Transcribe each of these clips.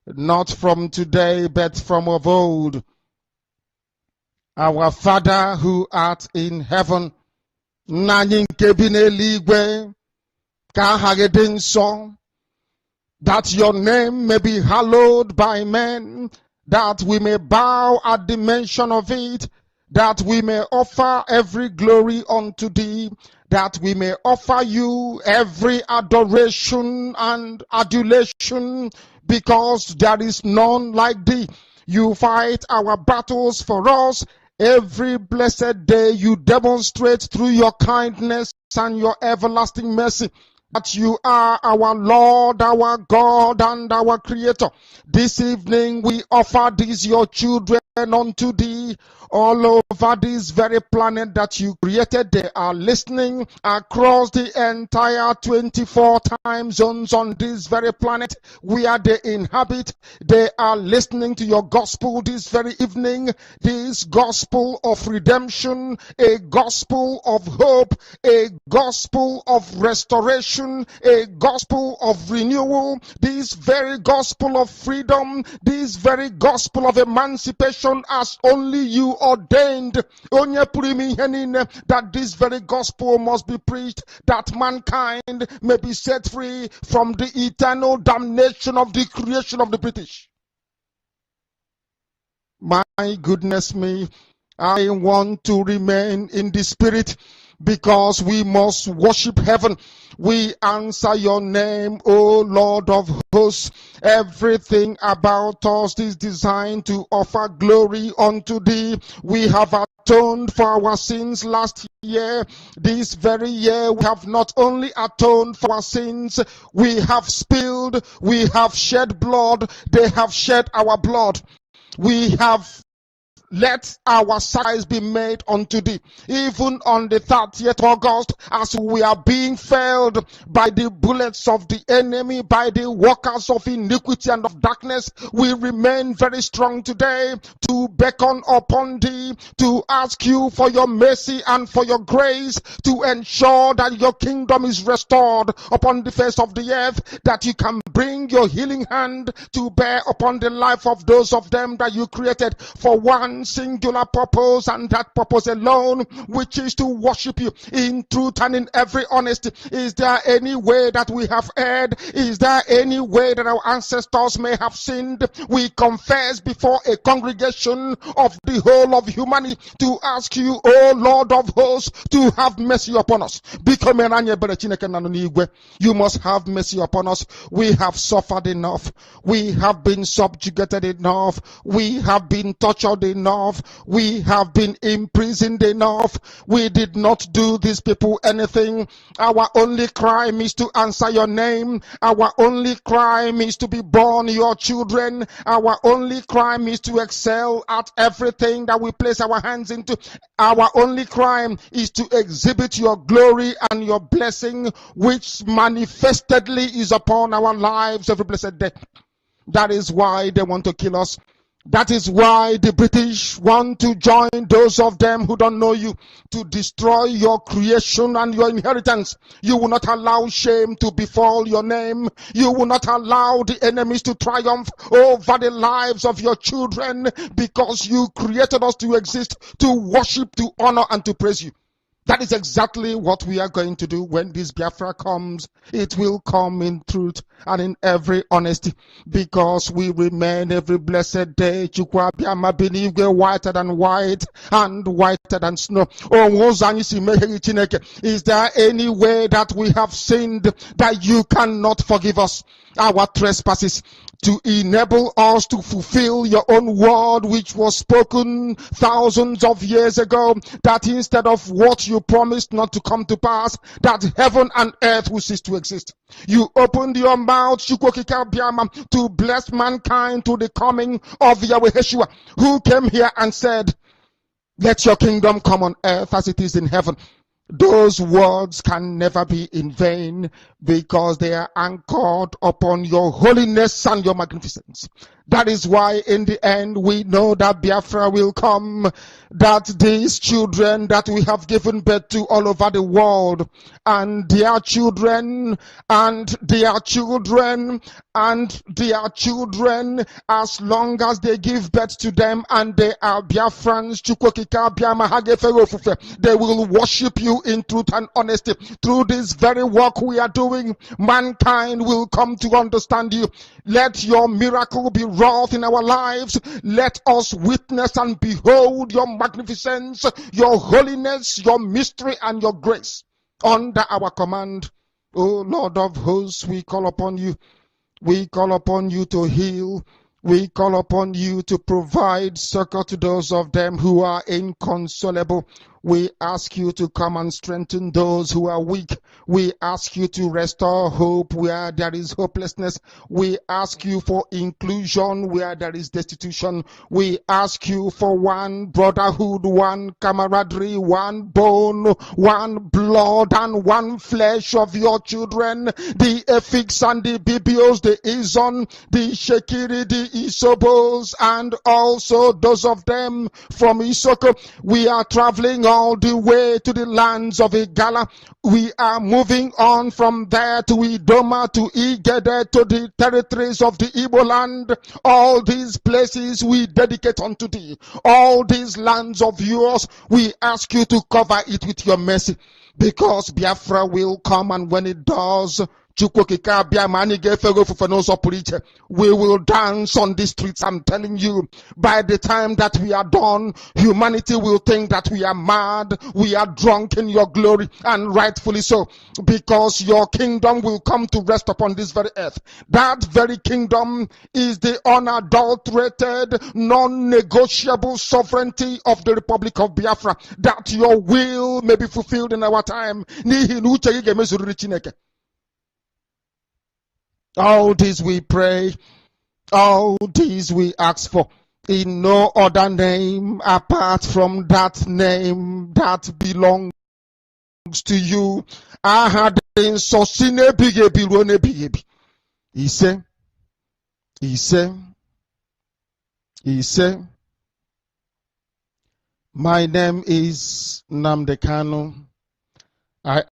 not from today, but from of old. Our Father who art in heaven, that your name may be hallowed by men, that we may bow at the mention of it, that we may offer every glory unto thee, that we may offer you every adoration and adulation, because there is none like thee. You fight our battles for us. Every blessed day you demonstrate through your kindness and your everlasting mercy that you are our Lord, our God, and our Creator. This evening we offer these your children unto thee all over this very planet that you created. They are listening across the entire 24 time zones on this very planet where they inhabit. They are listening to your gospel this very evening, this gospel of redemption, a gospel of hope, a gospel of restoration, a gospel of renewal, this very gospel of freedom, this very gospel of emancipation as only you ordained. That this very gospel must be preached, that mankind may be set free from the eternal damnation of the creation of the British. My goodness me, I want to remain in the spirit, because we must worship heaven. We answer your name, O Lord of hosts. Everything about us is designed to offer glory unto thee. We have atoned for our sins last year. This very year we have not only atoned for our sins, we have spilled, we have shed blood, they have shed our blood. We have let our sacrifice be made unto thee. Even on the 30th August, as we are being felled by the bullets of the enemy, by the workers of iniquity and of darkness, we remain very strong today to beckon upon thee, to ask you for your mercy and for your grace, to ensure that your kingdom is restored upon the face of the earth, that you can bring your healing hand to bear upon the life of those of them that you created for one singular purpose, and that purpose alone, which is to worship you in truth and in every honesty. Is there any way that we have erred? Is there any way that our ancestors may have sinned? We confess before a congregation of the whole of humanity to ask you, O Lord of hosts, to have mercy upon us. You must have mercy upon us. We have suffered enough. We have been subjugated enough. We have been tortured enough. We have been imprisoned enough. We did not do these people anything. Our only crime is to answer your name. Our only crime is to be born your children. Our only crime is to excel at everything that we place our hands into. Our only crime is to exhibit your glory and your blessing, which manifestedly is upon our lives every blessed day. That is why they want to kill us. That is why the British want to join those of them who don't know you to destroy your creation and your inheritance. You will not allow shame to befall your name. You will not allow the enemies to triumph over the lives of your children, because you created us to exist, to worship, to honor, and to praise you. That is exactly what we are going to do when this Biafra comes. It will come in truth and in every honesty, because we remain every blessed day whiter than white and whiter than snow. Is there any way that we have sinned that you cannot forgive us our trespasses, to enable us to fulfill your own word, which was spoken thousands of years ago, that instead of what you promised not to come to pass, that heaven and earth will cease to exist? You opened your mouth to bless mankind to the coming of Yahweh Yeshua, who came here and said, let your kingdom come on earth as it is in heaven. Those words can never be in vain, because they are anchored upon your holiness and your magnificence. That is why in the end we know that Biafra will come, that these children that we have given birth to all over the world, and their children, and their children, and their children, as long as they give birth to them and they are Biafrans, they will worship you in truth and honesty. Through this very work we are doing, mankind will come to understand you. Let your miracle be wrought in our lives. Let us witness and behold your magnificence, your holiness, your mystery, and your grace under our command. O Lord of hosts, we call upon you. We call upon you to heal. We call upon you to provide succor to those of them who are inconsolable. We ask you to come and strengthen those who are weak. We ask you to restore hope where there is hopelessness. We ask you for inclusion where there is destitution. We ask you for one brotherhood, one camaraderie, one bone, one blood, and one flesh of your children. The Efiks and the Bibios, the Izon, the Shekiri, the Isobos, and also those of them from Isoko. We are traveling all the way to the lands of Igala. We are moving on from there to Idoma, to Igede, to the territories of the Igbo land. All these places we dedicate unto thee. All these lands of yours, we ask you to cover it with your mercy, because Biafra will come, and when it does, we will dance on the streets. I'm telling you, by the time that we are done, humanity will think that we are mad, we are drunk in your glory, and rightfully so, because your kingdom will come to rest upon this very earth. That very kingdom is the unadulterated, non-negotiable sovereignty of the Republic of Biafra, that your will may be fulfilled in our time. All this we pray, all this we ask for, in no other name apart from that name that belongs to you. I had in Sosine Bigebi Rone Bigebi. He said, my name is Nnamdi Kanu. I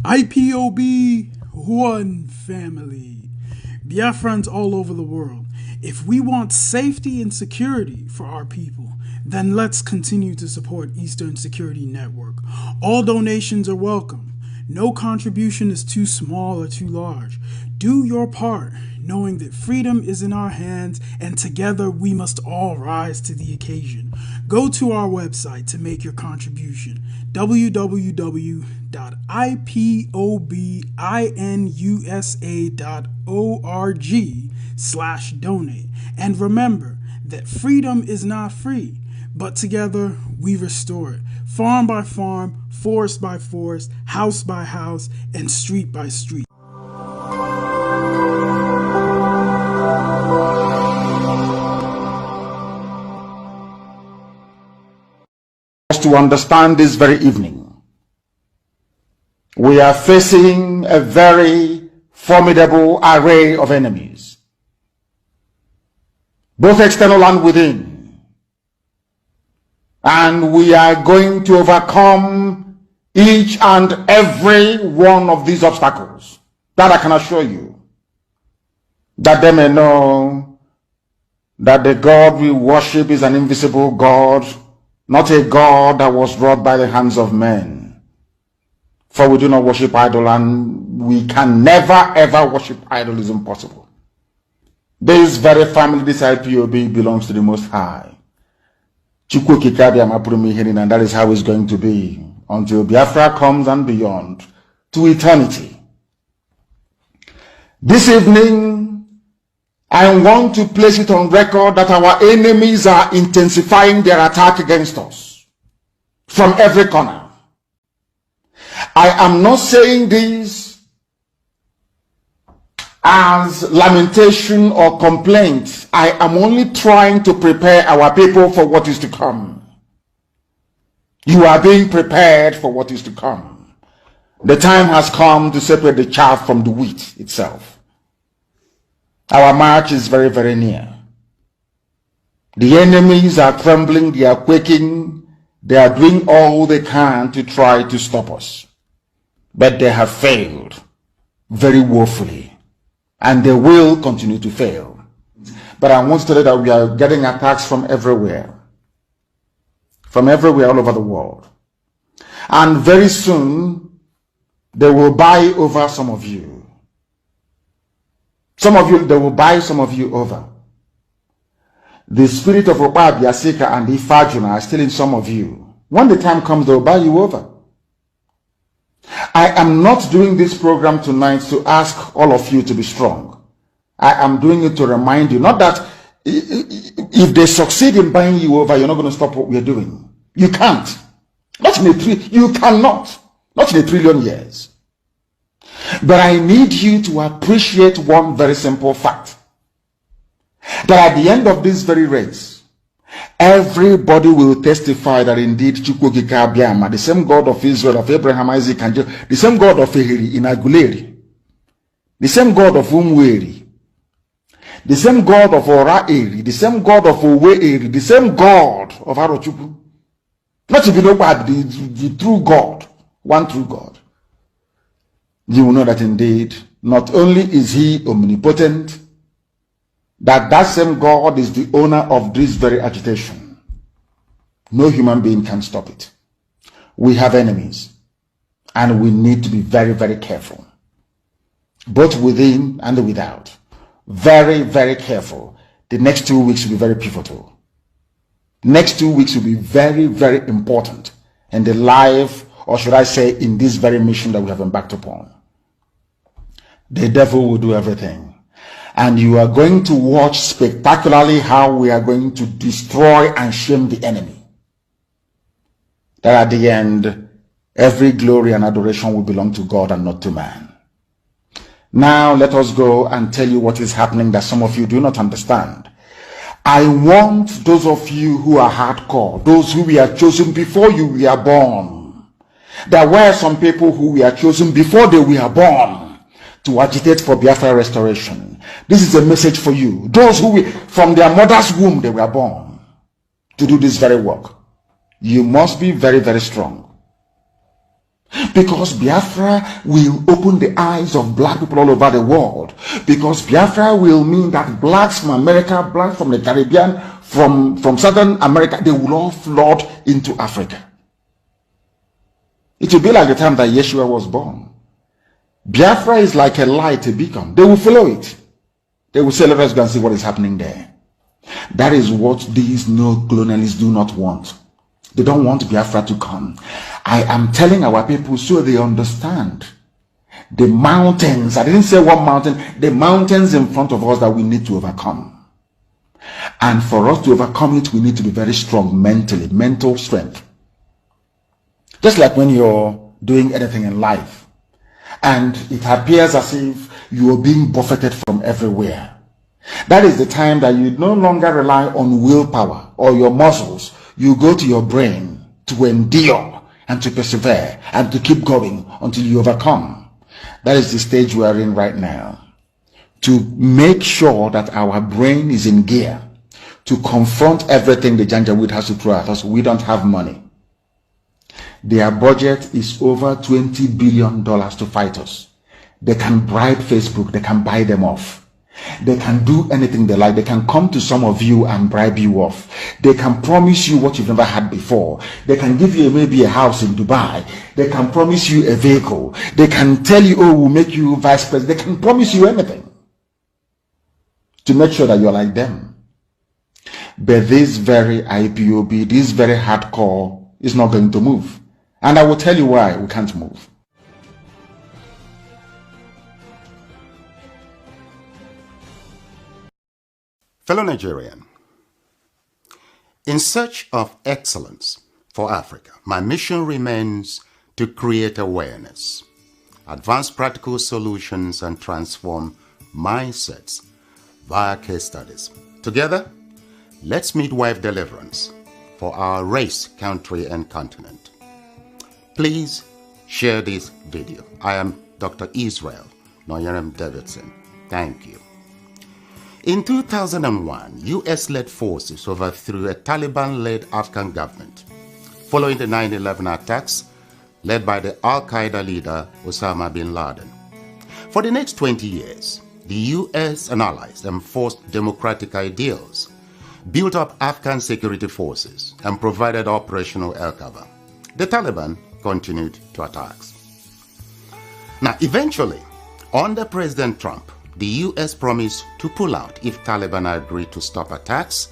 IPOB, one family. Biafrans all over the world. If we want safety and security for our people, then let's continue to support Eastern Security Network. All donations are welcome. No contribution is too small or too large. Do your part, knowing that freedom is in our hands and together we must all rise to the occasion. Go to our website to make your contribution, www.ipobinUSA.org/donate. And remember that freedom is not free, but together we restore it, farm by farm, forest by forest, house by house, and street by street. To understand this very evening, we are facing a very formidable array of enemies, both external and within, and we are going to overcome each and every one of these obstacles. That I can assure you, that they may know that the God we worship is an invisible God, not a God that was wrought by the hands of men. For we do not worship idol, and we can never ever worship idol. Is impossible. This very family, this IPOB, belongs to the Most High. And that is how it's going to be until Biafra comes and beyond, to eternity. This evening, I want to place it on record that our enemies are intensifying their attack against us from every corner. I am not saying this as lamentation or complaint. I am only trying to prepare our people for what is to come. You are being prepared for what is to come. The time has come to separate the chaff from the wheat itself. Our march is very, very near. The enemies are trembling, they are quaking, they are doing all they can to try to stop us. But they have failed very woefully, and they will continue to fail. But I want to tell you that we are getting attacks from everywhere all over the world. And very soon, they will buy over some of you. They will buy some of you over. The spirit of Okpa, Biasika, and Ifajuna are still in some of you. When the time comes, they will buy you over. I am not doing this program tonight to ask all of you to be strong. I am doing it to remind you, not that if they succeed in buying you over, you're not going to stop what we are doing. You can't. You cannot. Not in a trillion years. But I need you to appreciate one very simple fact. That at the end of this very race, everybody will testify that indeed Chukwukika Biama, the same God of Israel, of Abraham, Isaac, and Jacob, the same God of Ehiri in Aguleri, the same God of Umweri, the same God of Ora-Eri, the same God of Owe-Eri, the same God of Arochukwu. Not to be no bad, the true God, one true God. You will know that indeed, not only is he omnipotent, that same God is the owner of this very agitation. No human being can stop it. We have enemies, and we need to be very, very careful, both within and without. Very, very careful. The next 2 weeks will be very pivotal. Next 2 weeks will be very, very important in the life, or should I say, in this very mission that we have embarked upon. The devil will do everything. And you are going to watch spectacularly how we are going to destroy and shame the enemy. That at the end, every glory and adoration will belong to God and not to man. Now let us go and tell you what is happening that some of you do not understand. I want those of you who are hardcore, those who were chosen before you were born. There were some people who were chosen before they were born to agitate for Biafra restoration. This is a message for you. Those who from their mother's womb they were born to do this very work. You must be very, very strong. Because Biafra will open the eyes of black people all over the world. Because Biafra will mean that blacks from America, blacks from the Caribbean, from Southern America, they will all flood into Africa. It will be like the time that Yeshua was born. Biafra is like a light, a beacon. They will follow it. They will say, let us go and see what is happening there. That is what these neo-colonialists do not want. They don't want Biafra to come. I am telling our people so they understand the mountains. I didn't say one mountain, the mountains in front of us that we need to overcome. And for us to overcome it, we need to be very strong mentally, mental strength. Just like when you're doing anything in life and it appears as if you are being buffeted from everywhere. That is the time that you no longer rely on willpower or your muscles. You go to your brain to endure and to persevere and to keep going until you overcome. That is the stage we are in right now. To make sure that our brain is in gear to confront everything the Janjaweed has to throw at us. We don't have money. Their budget is over $20 billion to fight us. They can bribe Facebook. They can buy them off. They can do anything they like. They can come to some of you and bribe you off. They can promise you what you've never had before. They can give you maybe a house in Dubai. They can promise you a vehicle. They can tell you, oh, we'll make you vice president. They can promise you anything to make sure that you're like them. But this very IPOB, this very hardcore is not going to move. And I will tell you why we can't move. Fellow Nigerian, in search of excellence for Africa, my mission remains to create awareness, advance practical solutions, and transform mindsets via case studies. Together, let's midwife deliverance for our race, country, and continent. Please share this video. I am Dr. Israel Noyerem Davidson. Thank you. In 2001, US-led forces overthrew a Taliban-led Afghan government following the 9/11 attacks led by the Al-Qaeda leader Osama bin Laden. For the next 20 years, the US and allies enforced democratic ideals, built up Afghan security forces, and provided operational air cover. The Taliban continued to attacks. Now, eventually, under President Trump, the US promised to pull out if Taliban agreed to stop attacks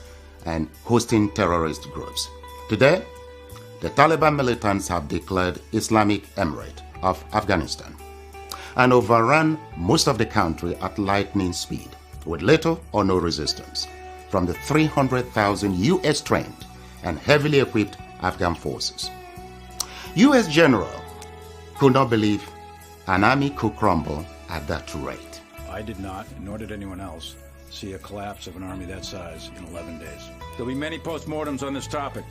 and hosting terrorist groups. Today, the Taliban militants have declared Islamic Emirate of Afghanistan and overrun most of the country at lightning speed with little or no resistance from the 300,000 US trained and heavily equipped Afghan forces. US general could not believe an army could crumble at that rate. I did not, nor did anyone else, see a collapse of an army that size in 11 days. There'll be many postmortems on this topic,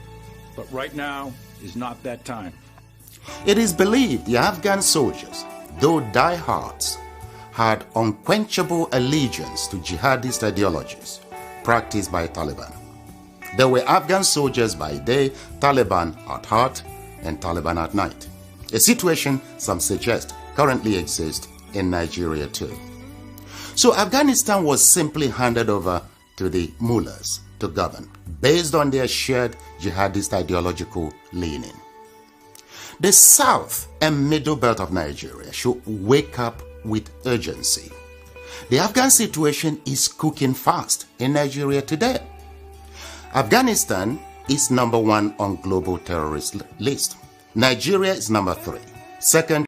but right now is not that time. It is believed the Afghan soldiers, though diehards, had unquenchable allegiance to jihadist ideologies practiced by Taliban. There were Afghan soldiers by day, Taliban at heart, and Taliban at night. A situation some suggest currently exists in Nigeria too. So Afghanistan was simply handed over to the mullahs to govern, based on their shared jihadist ideological leaning. The south and middle belt of Nigeria should wake up with urgency. The Afghan situation is cooking fast in Nigeria today. Afghanistan is number 1 on global terrorist list. Nigeria is number 3. Second,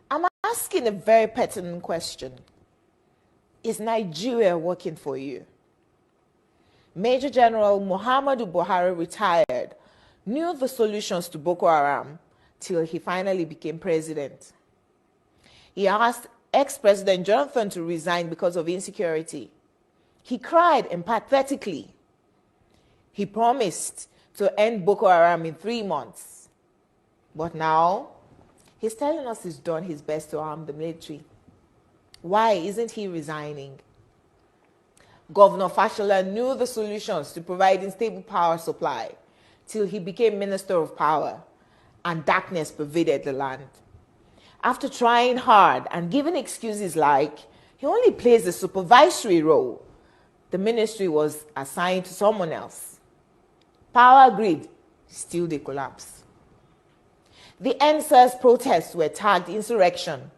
I'm asking a very pertinent question. Is Nigeria working for you? Major General Muhammadu Buhari retired, knew the solutions to Boko Haram till he finally became president. He asked ex-President Jonathan to resign because of insecurity. He cried empathetically. He promised to end Boko Haram in 3 months. But now, he's telling us he's done his best to arm the military. Why isn't he resigning? Governor Fashola knew the solutions to providing stable power supply till he became Minister of Power, and darkness pervaded the land. After trying hard and giving excuses like he only plays a supervisory role, the ministry was assigned to someone else. Power grid, still they collapse. The NSAS protests were tagged insurrection.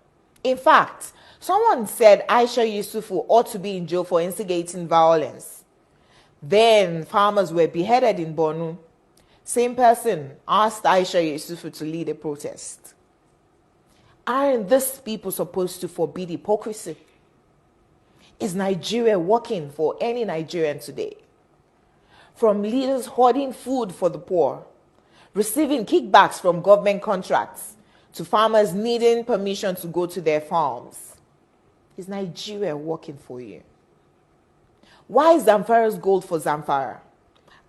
In fact, someone said Aisha Yusufu ought to be in jail for instigating violence. Then farmers were beheaded in Borno. Same person asked Aisha Yusufu to lead a protest. Aren't these people supposed to forbid hypocrisy? Is Nigeria working for any Nigerian today? From leaders hoarding food for the poor, receiving kickbacks from government contracts, to farmers needing permission to go to their farms. Is Nigeria working for you? Why is Zamfara's gold for Zamfara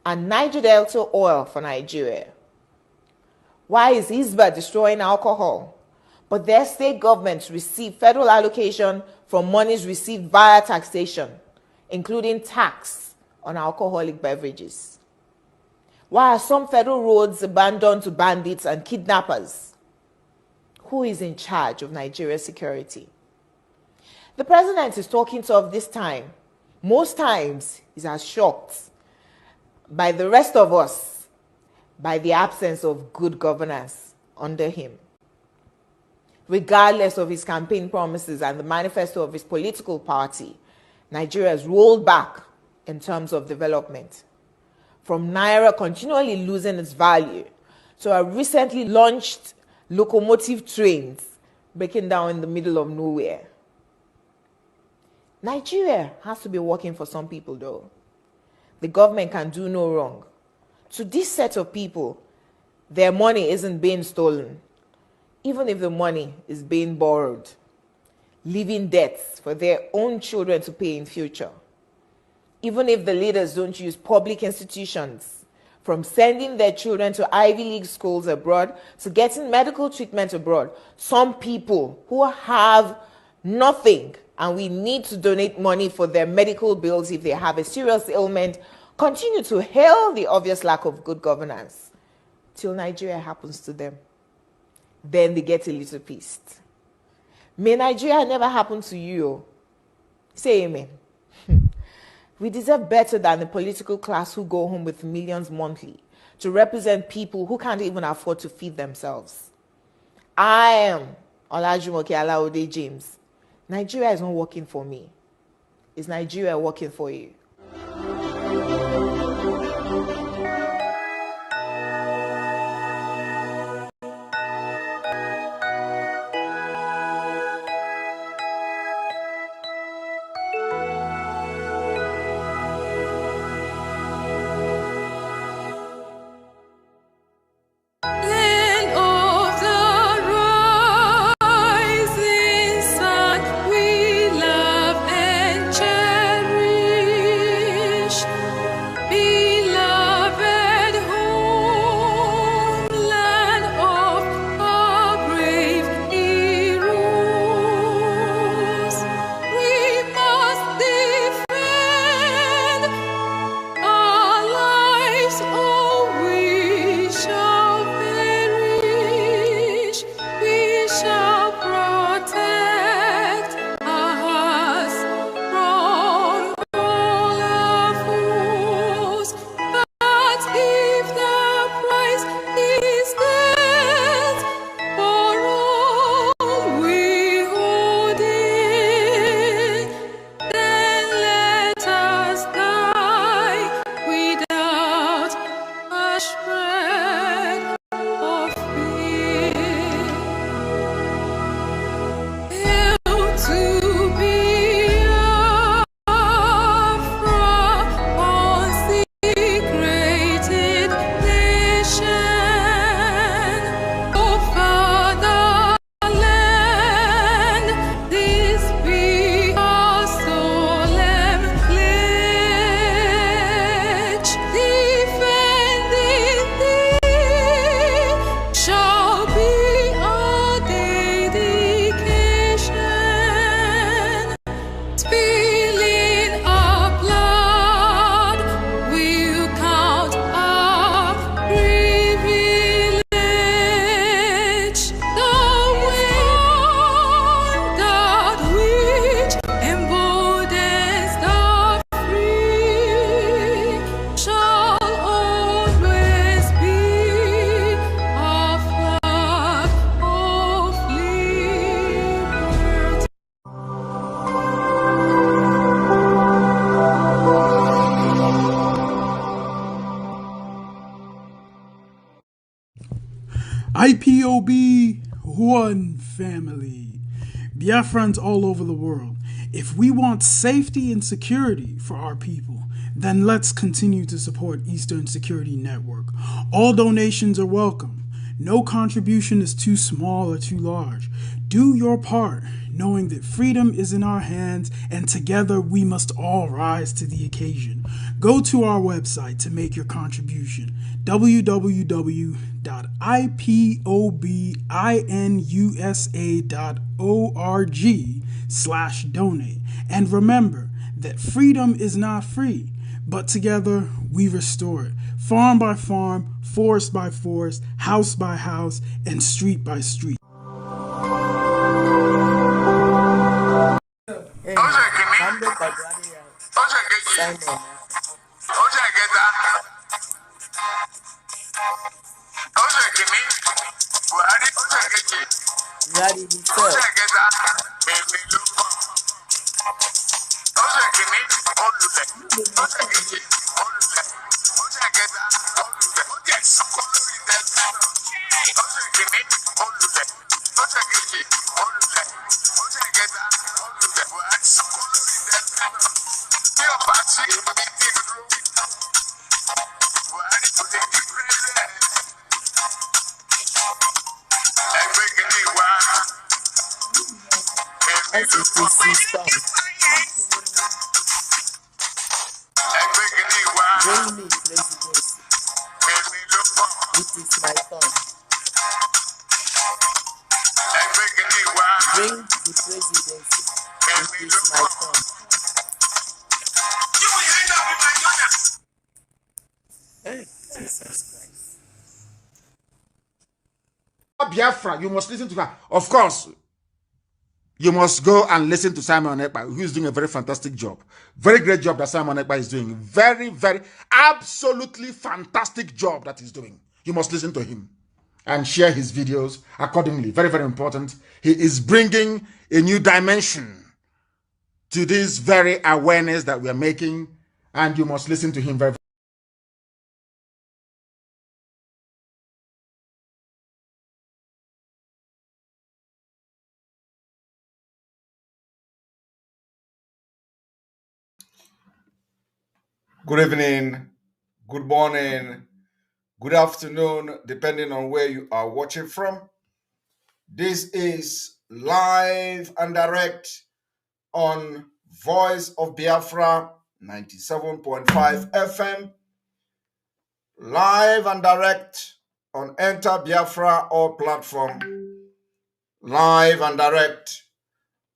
and Niger Delta oil for Nigeria? Why is Hisba destroying alcohol, but their state governments receive federal allocation from monies received via taxation, including tax on alcoholic beverages? Why are some federal roads abandoned to bandits and kidnappers? Who is in charge of Nigeria's security? The president is talking tough this time. Most times, he's as shocked by the rest of us by the absence of good governance under him. Regardless of his campaign promises and the manifesto of his political party, Nigeria has rolled back in terms of development. From Naira continually losing its value to our recently launched locomotive trains breaking down in the middle of nowhere. Nigeria has to be working for some people though. The government can do no wrong. To this set of people, their money isn't being stolen, even if the money is being borrowed, leaving debts for their own children to pay in future. Even if the leaders don't use public institutions, from sending their children to Ivy League schools abroad to getting medical treatment abroad, some people who have nothing and we need to donate money for their medical bills if they have a serious ailment, continue to hail the obvious lack of good governance till Nigeria happens to them. Then they get a little pissed. May Nigeria never happen to you. Say amen. We deserve better than the political class who go home with millions monthly to represent people who can't even afford to feed themselves. I am Olajumoke Alaode James. Nigeria is not working for me. Is Nigeria working for you? spilling our blood, we'll count our privilege. The wind that which emboldens the free shall always be our flag of liberty. IPOB, one family. Biafrans all over the world. If we want safety and security for our people, then let's continue to support Eastern Security Network. All donations are welcome. No contribution is too small or too large. Do your part, knowing that freedom is in our hands and together we must all rise to the occasion. Go to our website to make your contribution, www.ipobinUSA.org/donate. And remember that freedom is not free, but together we restore it, farm by farm, forest by forest, house by house, and street by street. Bring me presidency. It is my turn. Bring the presidency. It is my turn. Hey, Jesus Christ. Biafra, you must listen to her. Of course, you must go and listen to Simon Ekpa, who is doing a very fantastic job. Very great job that Simon Ekpa is doing. Very, very, absolutely fantastic job that he's doing. You must listen to him and share his videos accordingly. Very, very important. He is bringing a new dimension to this very awareness that we are making, and you must listen to him very, very. Good evening, good morning, good afternoon, depending on where you are watching from. This is live and direct on Voice of Biafra 97.5 FM, live and direct on Enterbiafra all platform, live and direct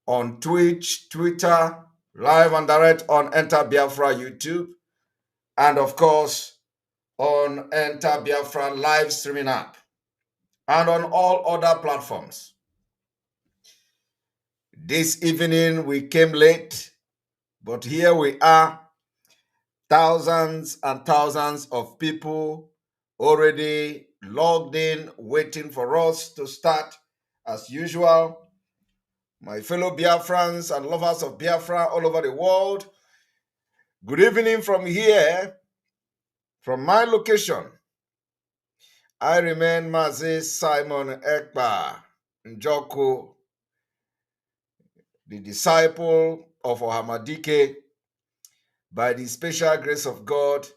on Twitch, Twitter, live and direct on Enterbiafra YouTube, and of course, on Enterbiafra live streaming app, and on all other platforms. This evening we came late, but here we are, thousands and thousands of people already logged in, waiting for us to start as usual. My fellow Biafrans and lovers of Biafra all over the world, good evening from here. From my location, I remain Mazi Simon Ekpa Njoku, the disciple of Ohamadike. By the special grace of God,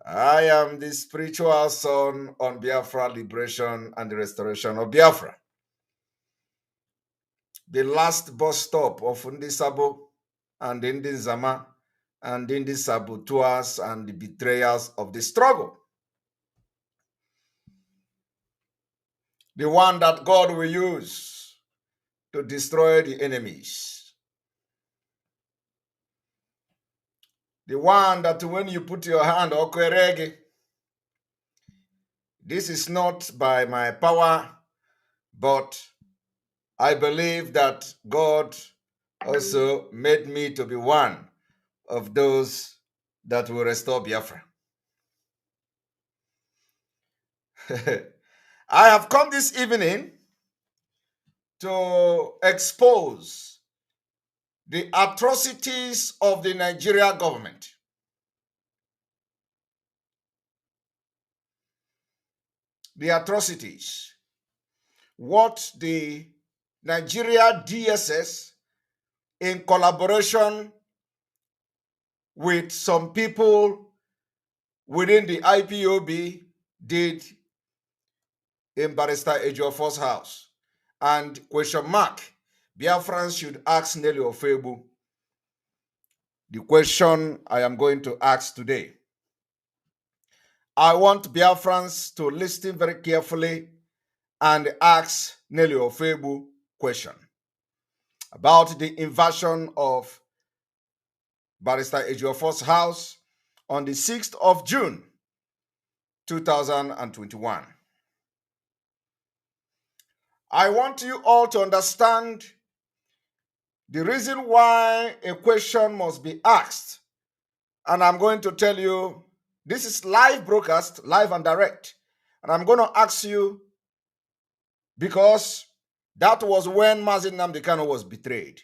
I am the spiritual son on Biafra liberation and the restoration of Biafra. The last bus stop of Ndisabo and Ndizama and Ndi saboteurs and the betrayers of the struggle. The one that God will use to destroy the enemies. The one that when you put your hand, okwerege, this is not by my power, but I believe that God also made me to be one of those that will restore Biafra. I have come this evening to expose the atrocities of the Nigeria government. The atrocities. What the Nigeria DSS, in collaboration with some people within the IPOB, did in Barrister Ejiofor's house. And question mark, Biafrans should ask Nelly Ofebu the question I am going to ask today. I want Biafrans to listen very carefully and ask Nelly Ofebu question about the invasion of Barrister Ejiofor's house on the 6th of June, 2021. I want you all to understand the reason why a question must be asked. And I'm going to tell you, this is live broadcast, live and direct. And I'm going to ask you because that was when Mazi Nnamdi Kanu was betrayed.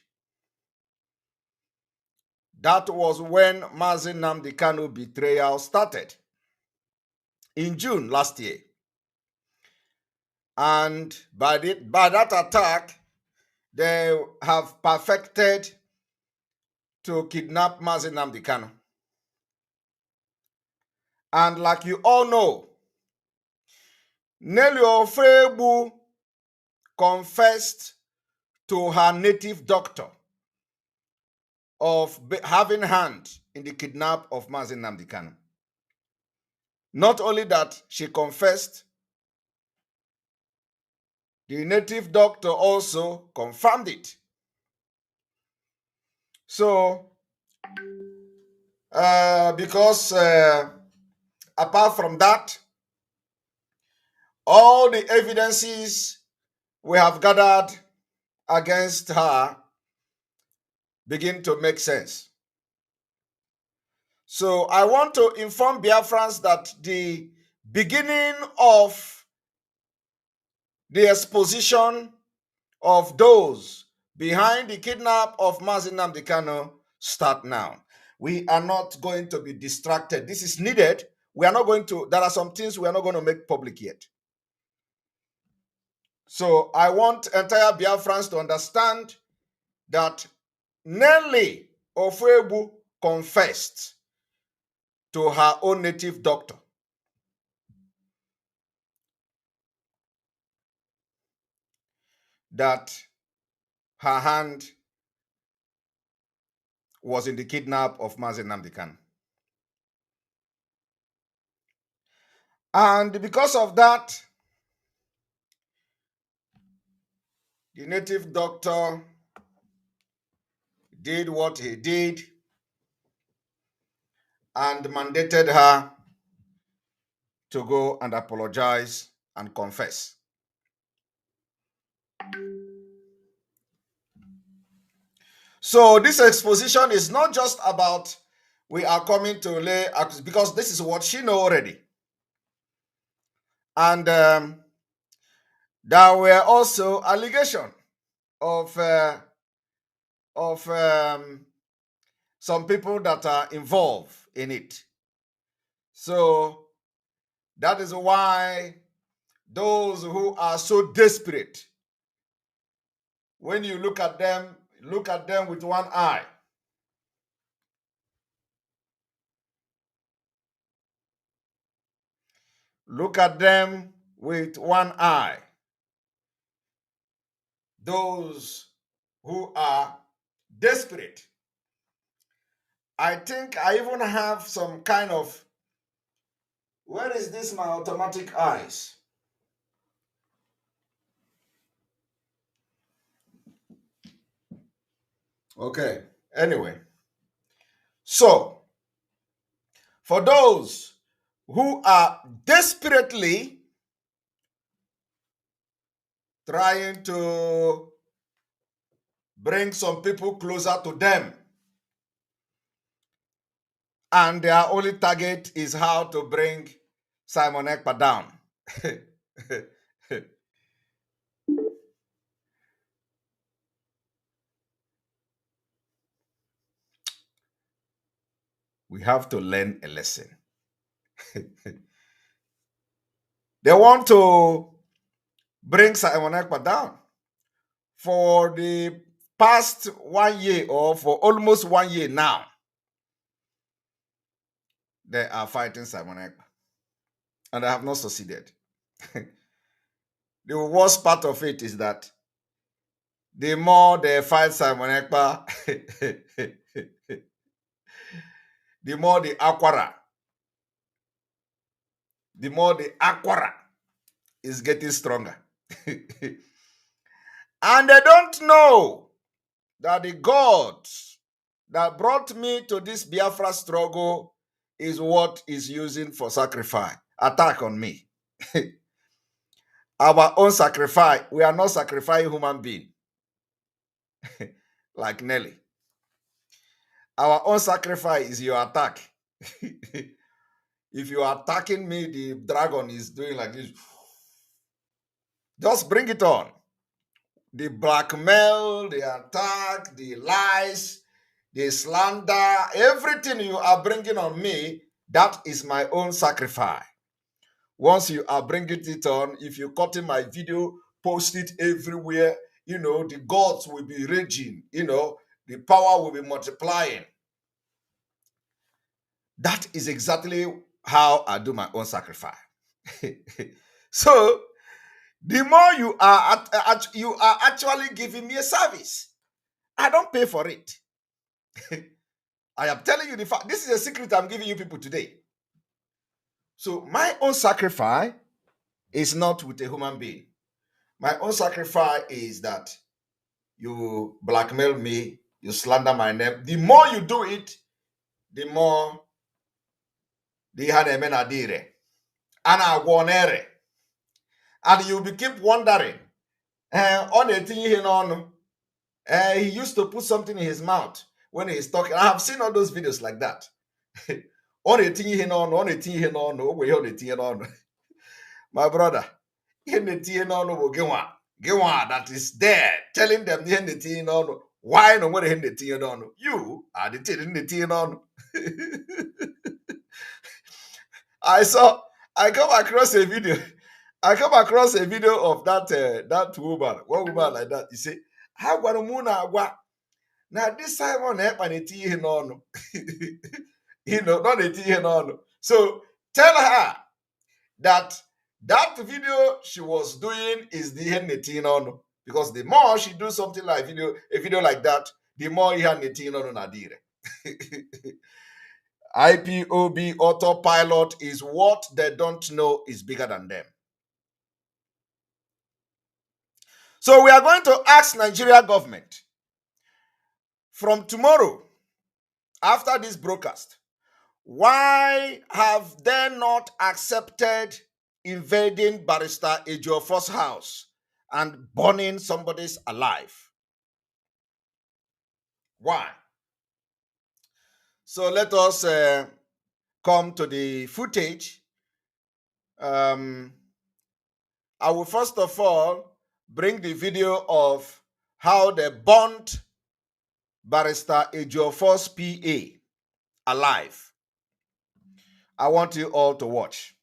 That was when Mazi Nnamdi Kanu betrayal started in June last year. And by that attack, they have perfected to kidnap Mazi Nnamdi Kanu. And like you all know, Nelly Ofebu confessed to her native doctor of having hand in the kidnap of Mazi Nnamdi Kanu. Not only that, she confessed, the native doctor also confirmed it. So, because apart from that, all the evidences we have gathered against her begin to make sense. So I want to inform Biafrans that the beginning of the exposition of those behind the kidnap of Mazi Nnamdi Kanu start now. We are not going to be distracted. This is needed. We are not going to, there are some things we are not going to make public yet. So I want entire Biafrans to understand that Nelly Ofebu confessed to her own native doctor that her hand was in the kidnap of Mazi Nnamdi Kanu. And because of that, the native doctor did what he did and mandated her to go and apologize and confess. So this exposition is not just about we are coming to lay, because this is what she knows already. And there were also allegations of some people that are involved in it. So that is why those who are so desperate, when you look at them with one eye. Look at them with one eye. Those who are desperate. I think I even have some kind of, where is this my automatic eyes? Okay, anyway. So, For those who are desperately trying to bring some people closer to them, and their only target is how to bring Simon Ekpa down. We have to learn a lesson. They want to bring Simon Ekpa down. For the past 1 year, or for almost 1 year now, they are fighting Simon Ekpa, and they have not succeeded. The worst part of it is that the more they fight Simon Ekpa, the more the Aquara is getting stronger. And they don't know that the God that brought me to this Biafra struggle is what is using for sacrifice, attack on me. Our own sacrifice, we are not sacrificing human being like Nelly. Our own sacrifice is your attack. If you are attacking me, the dragon is doing like this. Just bring it on. The blackmail, the attack, the lies, the slander, everything you are bringing on me, that is my own sacrifice. Once you are bringing it on, if you cut in my video, post it everywhere, the gods will be raging, the power will be multiplying. That is exactly how I do my own sacrifice. So, the more you are actually giving me a service. I don't pay for it. I am telling you the fact. This is a secret I'm giving you people today. So my own sacrifice is not with a human being. My own sacrifice is that you blackmail me, you slander my name. The more you do it, the more the hanemenadire. Ana. And you will keep wondering, on a thing he used to put something in his mouth when he's talking. I have seen all those videos like that. On a thing my brother, that is there, telling them why no more you are the thing on. I come across a video. I come across a video of that woman, one woman like that. He say, "How gonna now this Simon Ekpa not a tea. So tell her that video she was doing is the hennetin because the more she do something like a video like that, the more he had netin on nadire." IPOB autopilot is what they don't know is bigger than them. So we are going to ask Nigeria government from tomorrow, after this broadcast, why have they not accepted invading Barrister Ejiofor's house and burning somebody's alive? Why? So let us come to the footage. I will first of all bring the video of how they burnt Barrister Ejiofor's PA alive. I want you all to watch.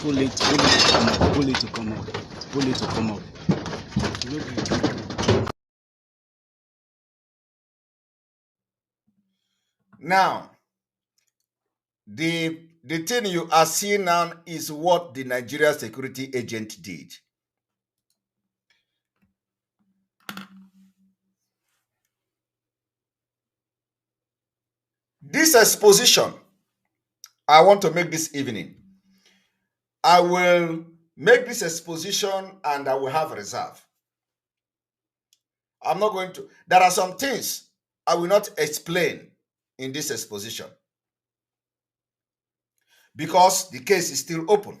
Pull it to come up. Now, the the thing you are seeing now is what the Nigeria security agent did. This exposition I want to make this evening, I will make this exposition and I will have reserve. I'm not going to, there are some things I will not explain in this exposition because the case is still open.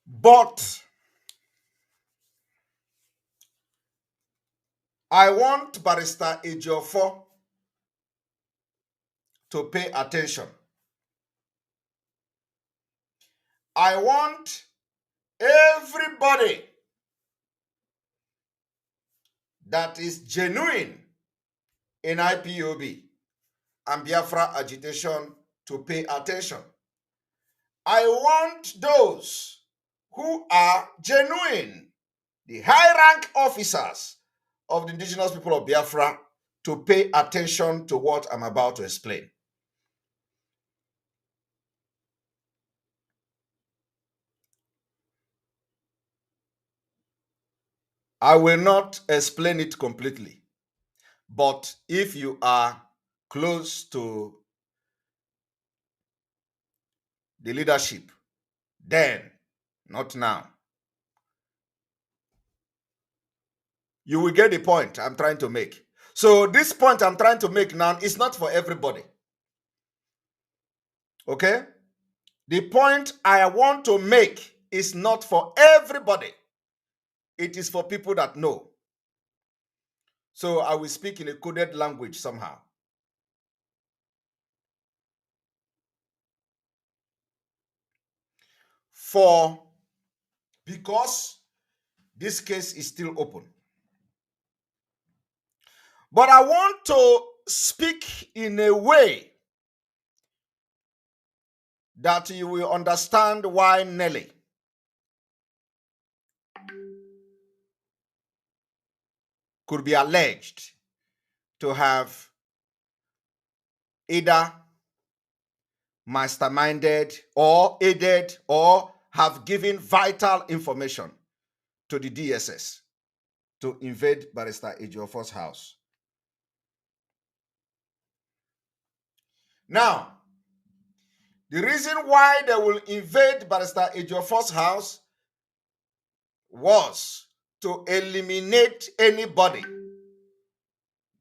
But I want Barrister Ejiofor to pay attention. I want everybody that is genuine in IPOB and Biafra agitation to pay attention. I want those who are genuine, the high-rank officers of the indigenous people of Biafra, to pay attention to what I'm about to explain. I will not explain it completely, but if you are close to the leadership, then, not now, you will get the point I'm trying to make. So this point I'm trying to make now is not for everybody. Okay? The point I want to make is not for everybody. It is for people that know. So I will speak in a coded language somehow. Because this case is still open. But I want to speak in a way that you will understand why Nelly could be alleged to have either masterminded or aided or have given vital information to the DSS to invade Barrister Ejiofor's house. Now, the reason why they will invade Barrister Ejiofor's house was to eliminate anybody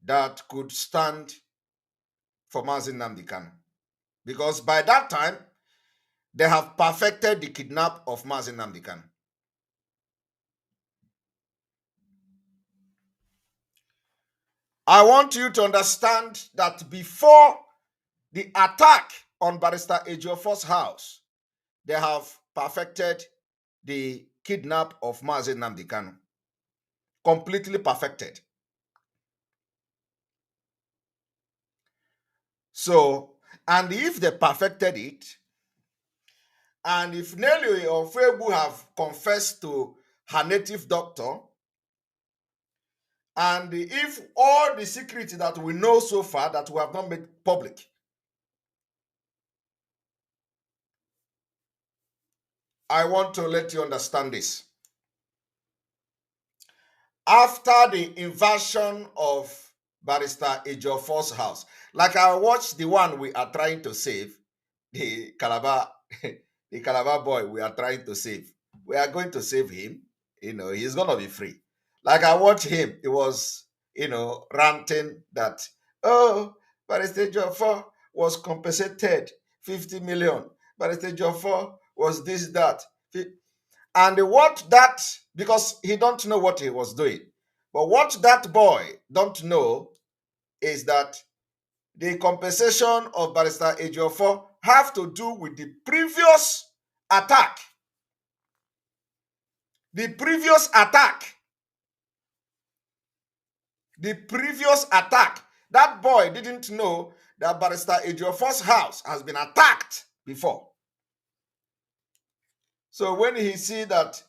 that could stand for Mazi Nnamdi Kanu. Because by that time, they have perfected the kidnap of Mazi Nnamdi Kanu. I want you to understand that before the attack on Barrister Ejiofor's house, they have perfected the kidnap of Mazi Nnamdi Kanu. Completely perfected. So, and if they perfected it, and if Nelly or Febu have confessed to her native doctor, and if all the secrets that we know so far that we have not made public, I want to let you understand this. After the invasion of Barrister Ejiofor's house, like I watched the one we are trying to save, the Calabar boy we are trying to save. We are going to save him. He's going to be free. Like I watched him, he was, ranting that, oh, Barrister Ejiofor was compensated 50 million. Barrister Ejiofor was this, that. And what that, because he don't know what he was doing. But what that boy don't know is that the compensation of Barrister Ejiofor have to do with the previous attack. The previous attack. That boy didn't know that Barrister Ejiofor's house has been attacked before. So when he see that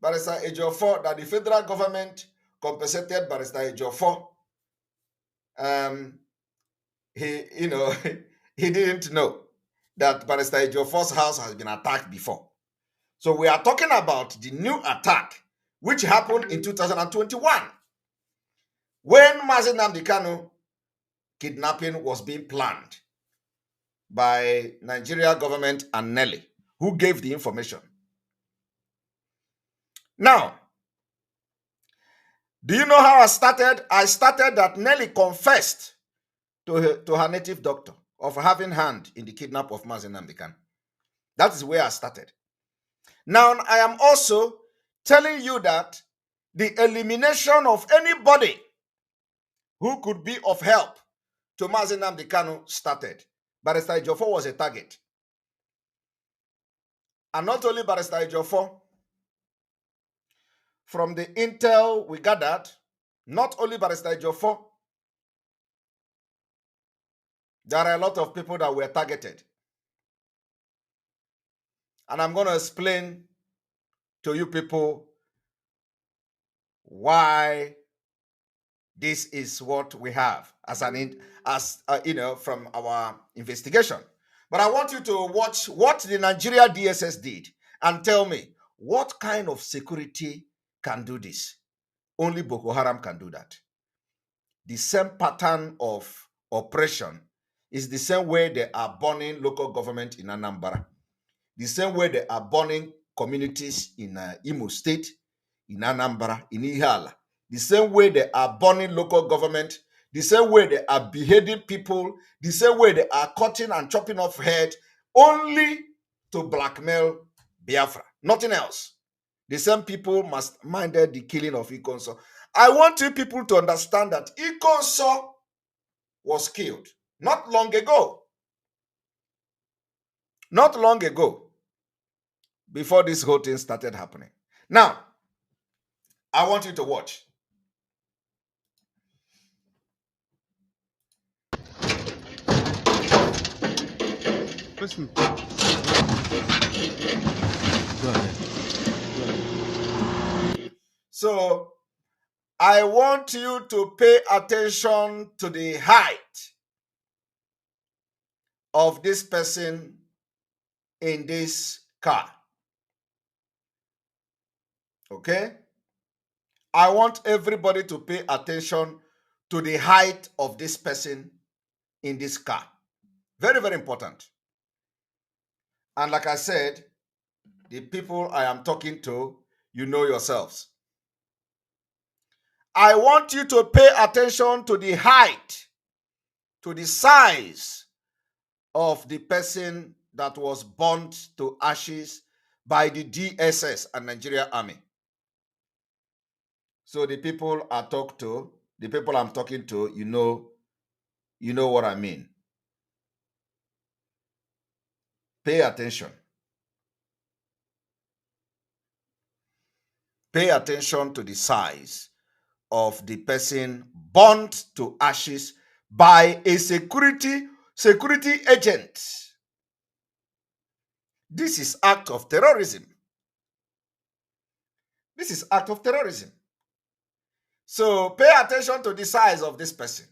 Barrister Ejiofor, that the federal government compensated Barrister Ejiofor he, he didn't know that Barrister Ejiofor's house has been attacked before. So we are talking about the new attack, which happened in 2021, when Mazi Nnamdi Kanu kidnapping was being planned by Nigeria government and Nelly, who gave the information. Now, do you know how I started? I started that Nelly confessed to her native doctor of having hand in the kidnap of Mazi Nnamdi Kanu. That is where I started. Now, I am also telling you that the elimination of anybody who could be of help to Mazi Nnamdi Kanu started. Barrister Ejiofor was a target. And not only Barrister Ejiofor, from the intel we gathered, not only Barrister Ejiofor, there are a lot of people that were targeted. And I'm going to explain to you people why this is what we have from our investigation. But I want you to watch what the Nigeria DSS did and tell me what kind of security can do this. Only Boko Haram can do that. The same pattern of oppression is the same way they are burning local government in Anambra, the same way they are burning communities in Imo State, in Anambra, in Ihala, the same way they are burning local government, the same way they are beheading people, the same way they are cutting and chopping off head, only to blackmail Biafra, nothing else. The same people must minded the killing of Ikonso. I want you people to understand that Ikonso was killed not long ago. Not long ago, before this whole thing started happening. Now, I want you to watch. Listen. Go ahead. So, I want you to pay attention to the height of this person in this car. Okay? I want everybody to pay attention to the height of this person in this car. Very, very important. And like I said, the people I am talking to, you know yourselves. I want you to pay attention to the height, to the size of the person that was burnt to ashes by the DSS and Nigeria Army. So the people I talk to, the people I'm talking to, you know what I mean. Pay attention. Pay attention to the size of the person burnt to ashes by a security agent. This is act of terrorism. This is act of terrorism. So pay attention to the size of this person,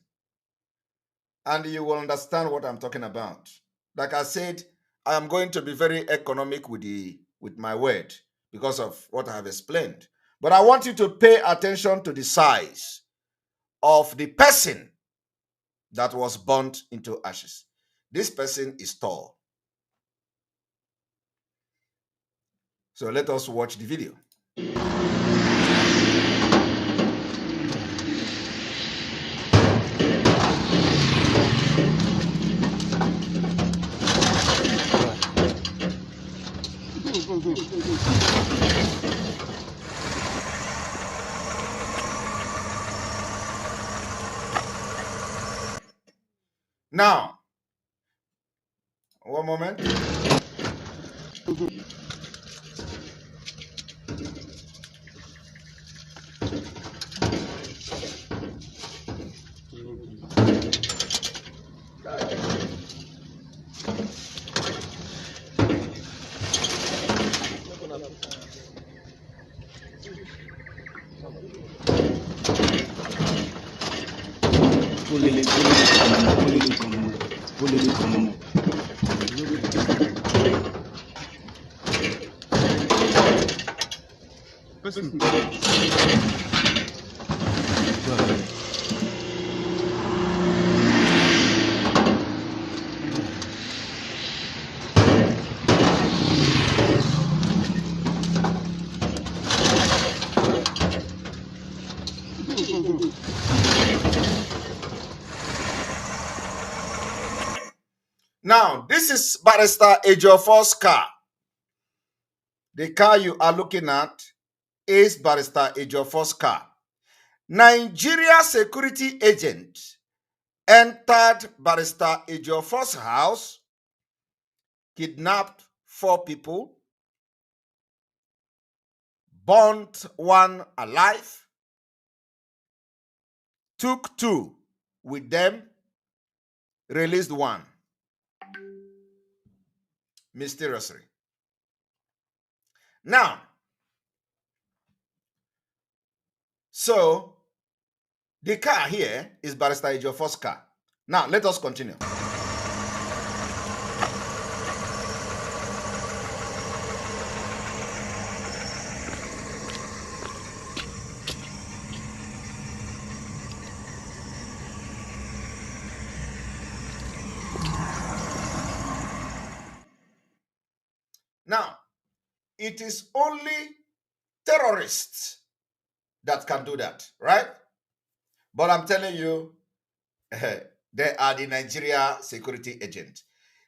and you will understand what I'm talking about. Like I said, I am going to be very economic with my word because of what I have explained. But I want you to pay attention to the size of the person that was burnt into ashes. This person is tall. So let us watch the video. Now, one moment. Pull it come up. Listen. Go ahead. Now, this is Barrister Ejiofor's car. The car you are looking at is Barrister Ejiofor's car. Nigeria security agent entered Barrister Ejiofor's house, kidnapped 4 people, burnt 1 alive, took 2 with them, released 1 mysteriously. Now, so the car here is Barrister Ejiofor's car. Now, let us continue. Now, it is only terrorists that can do that, right? But I'm telling you, they are the Nigeria security agent.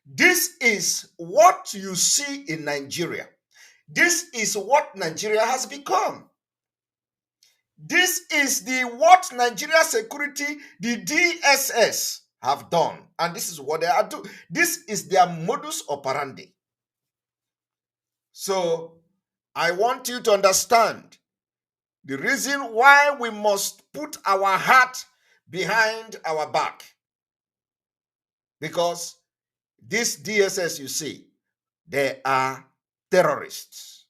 This is what you see in Nigeria. This is what Nigeria has become. This is what Nigeria security, the DSS, have done. And this is what they are doing. This is their modus operandi. So, I want you to understand the reason why we must put our heart behind our back. Because this DSS you see, they are terrorists.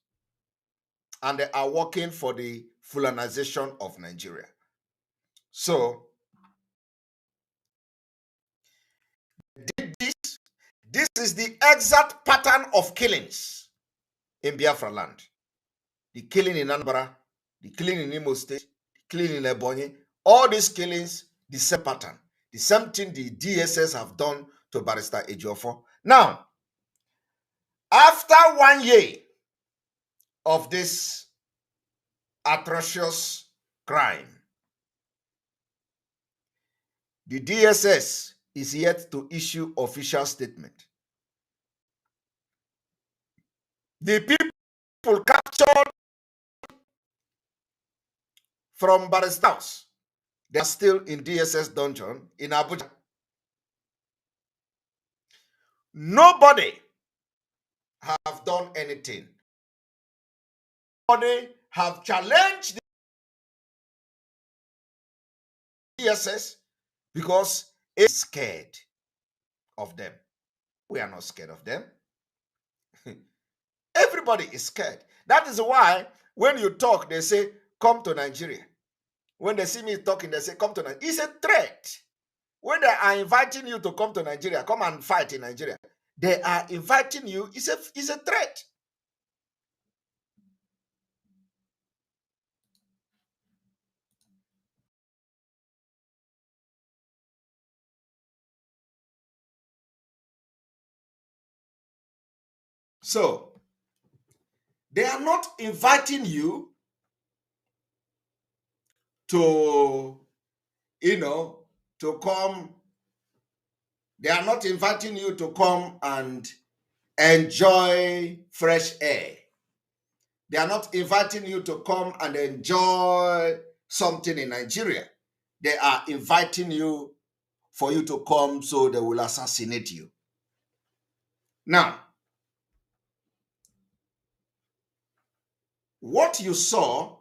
And they are working for the Fulanisation of Nigeria. So, this is the exact pattern of killings in Biafraland. The killing in Anambra, the killing in Imo State, the killing in Ebonyi, all these killings, the same pattern. The same thing the DSS have done to Barrister Ejiofor. Now, after 1 year of this atrocious crime, the DSS is yet to issue official statement. The people captured from Barrister House, they are still in DSS dungeon in Abuja. Nobody have done anything. Nobody have challenged the DSS because it's scared of them. We are not scared of them. Everybody is scared. That is why when you talk, they say, come to Nigeria. When they see me talking, they say, come to Nigeria. It's a threat. When they are inviting you to come to Nigeria, come and fight in Nigeria, they are inviting you. It's a threat. So, they are not inviting you to, to come. They are not inviting you to come and enjoy fresh air. They are not inviting you to come and enjoy something in Nigeria. They are inviting you for you to come so they will assassinate you. Now, what you saw,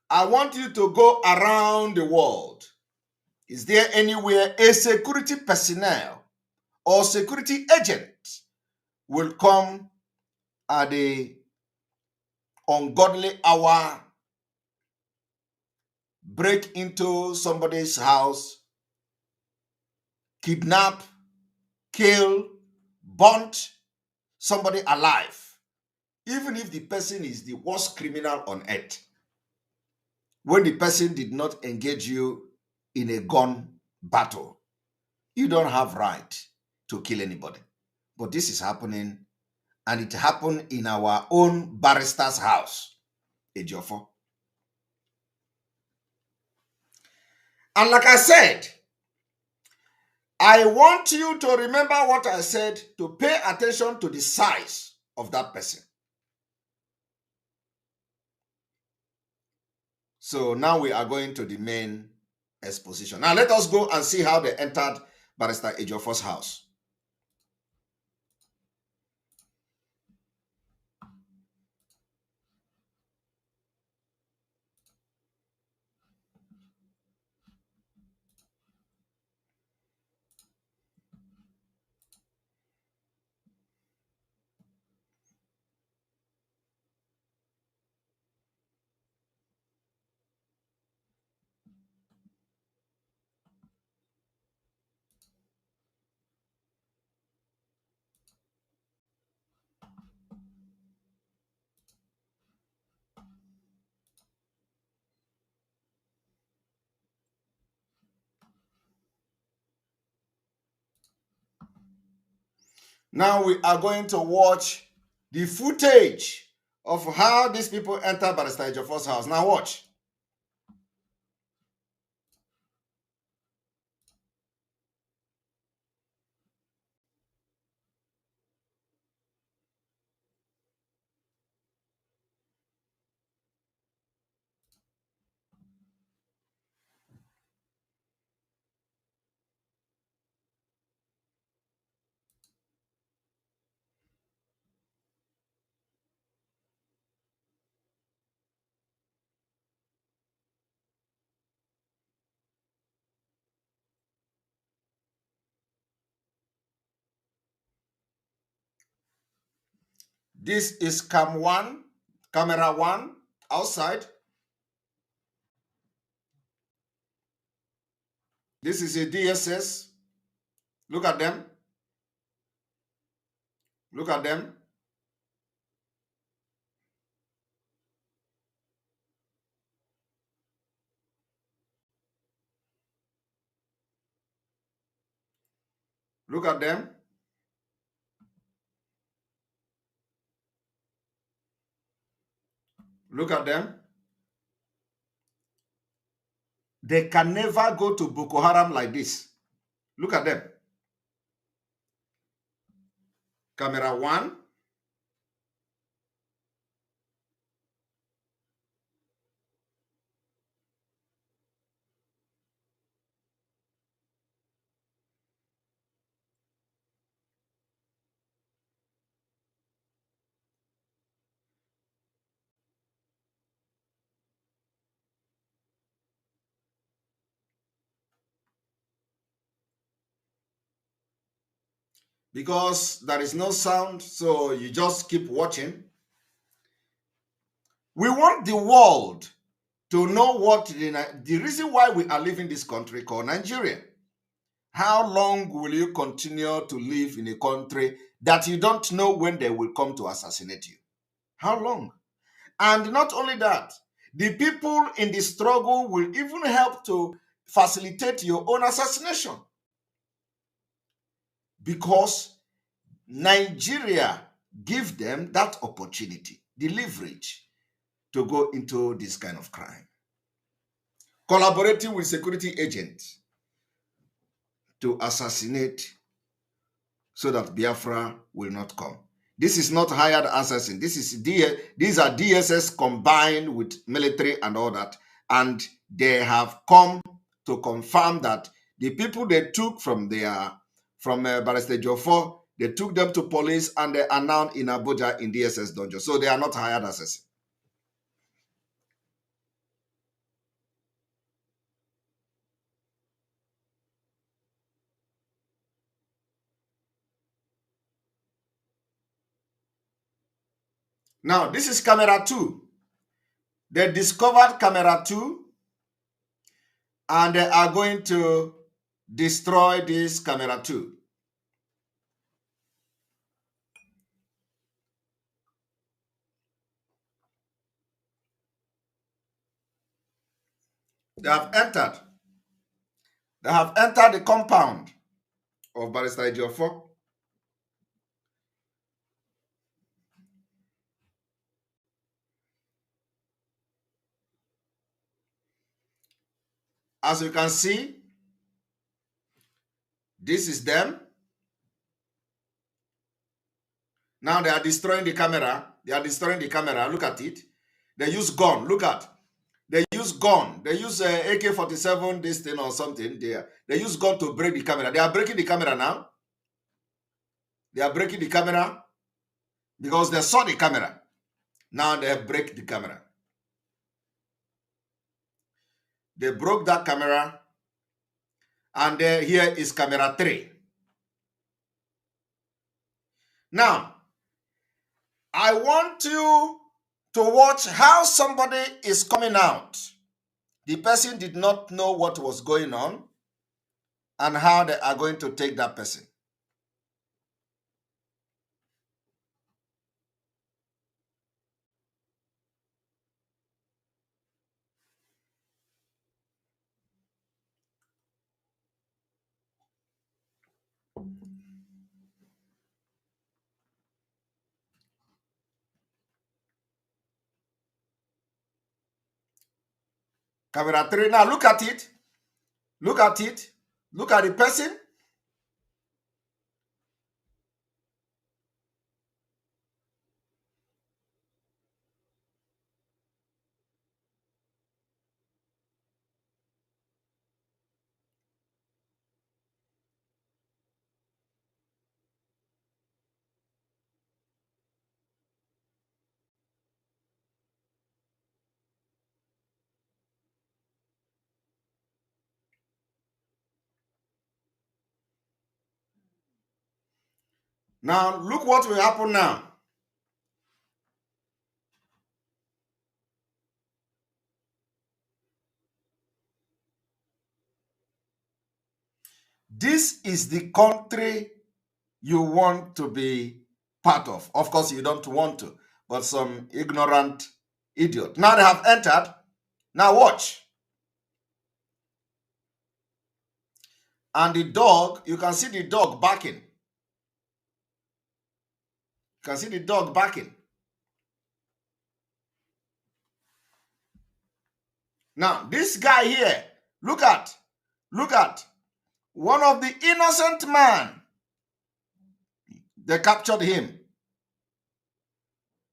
I want you to go around the world. Is there anywhere a security personnel or security agent will come at the ungodly hour break into somebody's house, kidnap, kill, burn somebody alive, even if the person is the worst criminal on earth, when the person did not engage you in a gun battle, you don't have right to kill anybody. But this is happening, and it happened in our own barrister's house, Ejiofor. And like I said, I want you to remember what I said, to pay attention to the size of that person. So now we are going to the main exposition. Now let us go and see how they entered Barrister Ejiofor's house. Now we are going to watch the footage of how these people enter Barrister Ejiofor's house. Now watch. This is camera one, outside. This is a DSS. Look at them. Look at them. Look at them. Look at them. They can never go to Boko Haram like this. Look at them. Camera one. Because there is no sound, so you just keep watching. We want the world to know what the reason why we are living this country called Nigeria. How long will you continue to live in a country that you don't know when they will come to assassinate you? How long? And not only that, the people in the struggle will even help to facilitate your own assassination. Because Nigeria give them that opportunity, the leverage to go into this kind of crime. Collaborating with security agents to assassinate so that Biafra will not come. This is not hired assassin. These are DSS combined with military and all that. And they have come to confirm that the people they took from Barrister Ejiofor, they took them to police and they are now in Abuja in DSS dungeon. So they are not hired assassin. Now, this is camera 2. They discovered camera 2 And they are going to destroy this camera too. They have entered. They have entered the compound of Barrister Ejiofor. As you can see, this is them. Now they are destroying the camera. They are destroying the camera. Look at it. They use gun. Look at. They use gun. They use AK-47, this thing or something. They use gun to break the camera. They are breaking the camera now. They are breaking the camera because they saw the camera. Now they break the camera. They broke that camera. And here is camera 3. Now, I want you to watch how somebody is coming out. The person did not know what was going on and how they are going to take that person. Camera 3. Now look at it. Look at it. Look at the person. Now look what will happen now. This is the country you want to be part of. Of course, you don't want to, but some ignorant idiot. Now they have entered. Now watch. And the dog, you can see the dog barking. You can see the dog barking. Now, this guy here, look at, one of the innocent man. They captured him.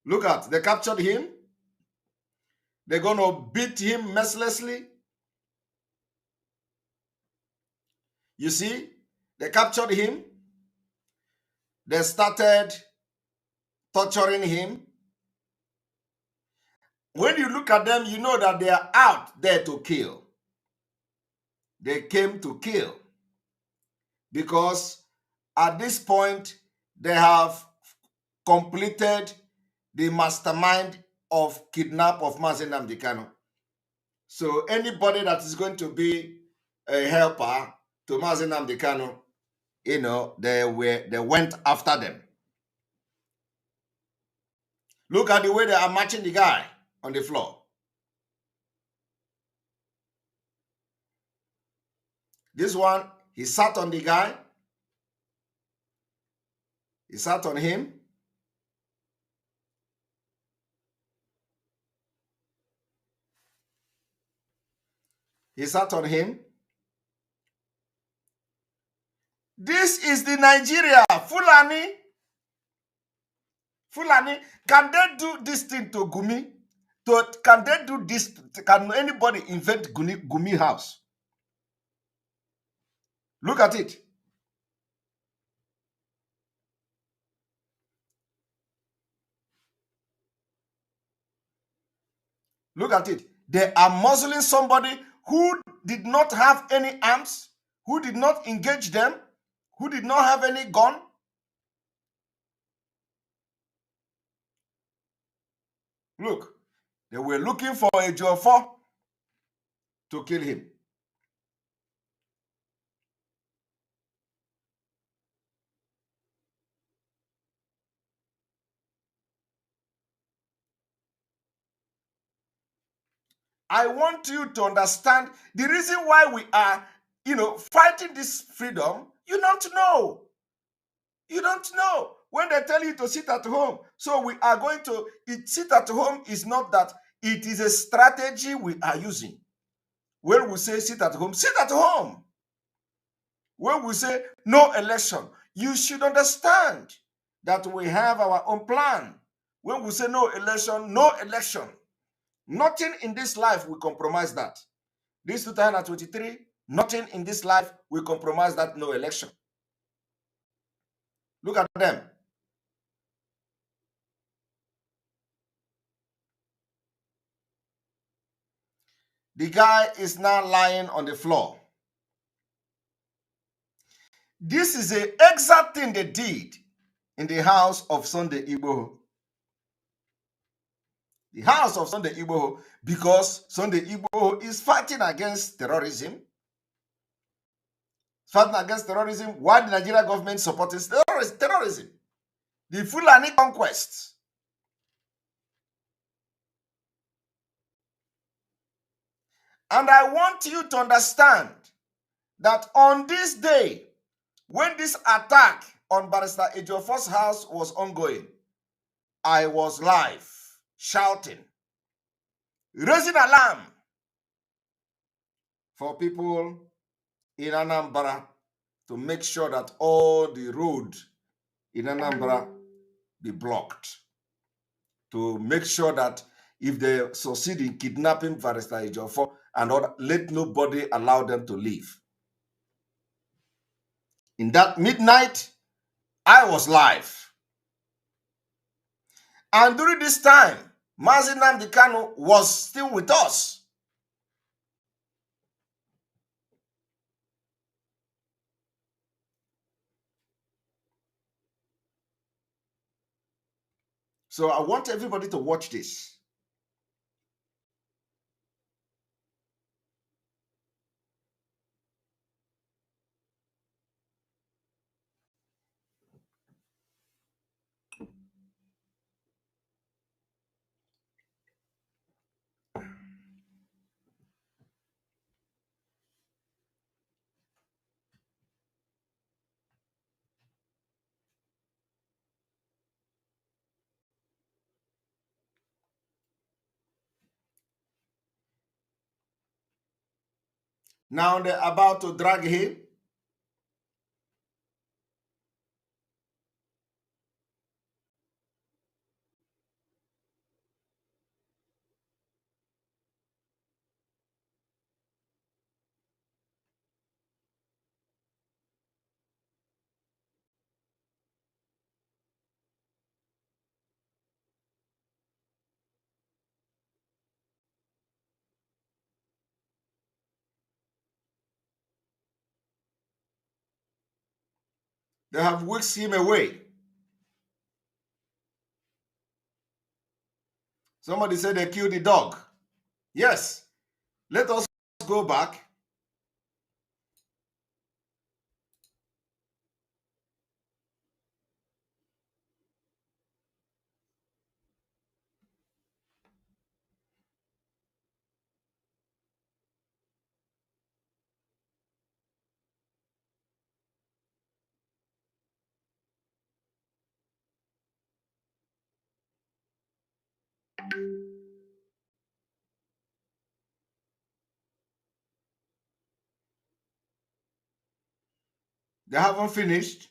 Look at, they captured him. They're going to beat him mercilessly. You see, they captured him. They started torturing him. When you look at them, you know that they are out there to kill. They came to kill. Because at this point, they have completed the mastermind of kidnap of Mazi Nnamdi Kanu. So anybody that is going to be a helper to Mazi Nnamdi Kanu, you know, they went after them. Look at the way they are matching the guy on the floor. This one, he sat on the guy. He sat on him. He sat on him. This is the Nigeria. Fulani, can they do this thing to Gumi? Can they do this? Can anybody invent Gumi house? Look at it. Look at it. They are muzzling somebody who did not have any arms, who did not engage them, who did not have any gun. Look, they were looking for a Ejiofor to kill him. I want you to understand the reason why we are, fighting this freedom. You don't know. You don't know. When they tell you to sit at home, so we are going to sit at home is not that, it is a strategy we are using. When we say sit at home, sit at home. When we say no election, you should understand that we have our own plan. When we say no election, no election. Nothing in this life will compromise that. This 2023, nothing in this life will compromise that no election. Look at them. The guy is now lying on the floor. This is the exact thing they did in the house of Sunday Igboho. The house of Sunday Igboho, because Sunday Igboho is fighting against terrorism. Fighting against terrorism. Why the Nigerian government supports terrorism? The Fulani conquest. And I want you to understand that on this day, when this attack on Barrister Ejiofor's house was ongoing, I was live, shouting, raising alarm for people in Anambra to make sure that all the road in Anambra be blocked. To make sure that if they succeed in kidnapping Barrister Ejiofor and all, let nobody allow them to leave. In that midnight, I was live. And during this time, Mazi Nnamdi Kanu was still with us. So I want everybody to watch this. Now they're about to drag him. They have whisked him away. Somebody said they killed the dog. Yes. Let us go back. They haven't finished.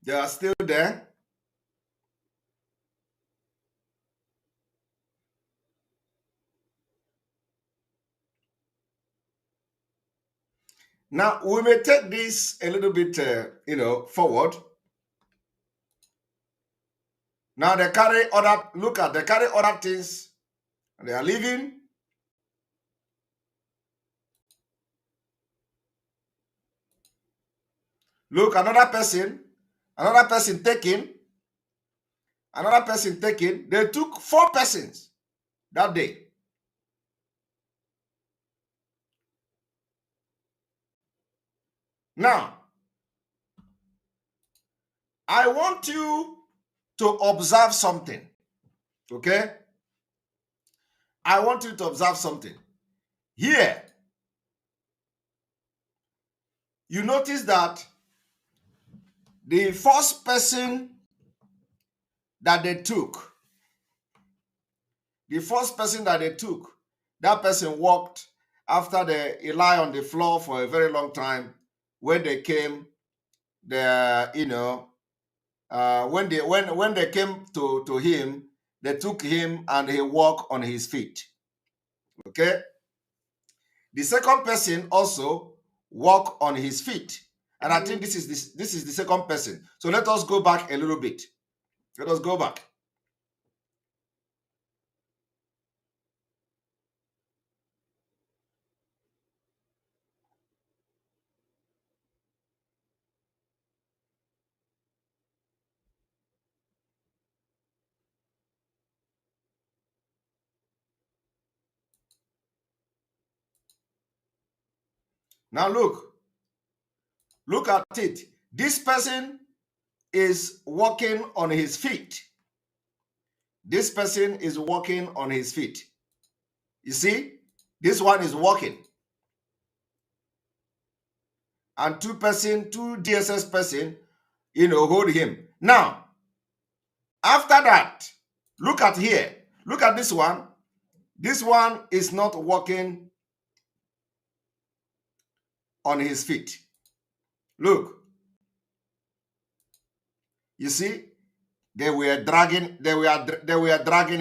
They are still there. Now, we may take this a little bit, forward. Now, they carry other things. They are leaving. Look, another person taking. They took 4 persons that day. Now, I want you to observe something. Okay? I want you to observe something. Here, you notice that the first person that they took, that person walked after they lie on the floor for a very long time. When they came, when they came to him, they took him and he walked on his feet. Okay. The second person also walked on his feet, and I think this is the second person. So let us go back a little bit. Let us go back. Now look at it. This person is walking on his feet. This person is walking on his feet. You see, this one is walking. And two DSS person, hold him. Now, after that, look at here. Look at this one. This one is not walking on his feet. Look. You see, they were dragging him. They were dragging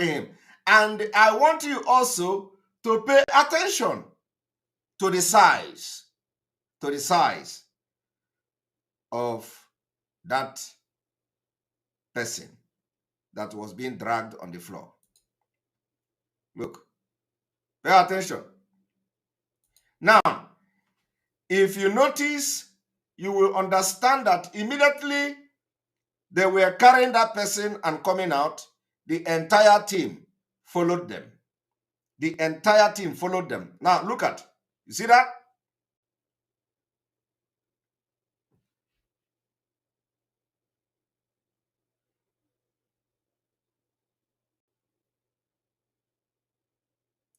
him. And I want you also to pay attention to the size of that person that was being dragged on the floor. Look, pay attention. Now, if you notice, you will understand that immediately they were carrying that person and coming out, the entire team followed them. The entire team followed them. Now, look at, you see that?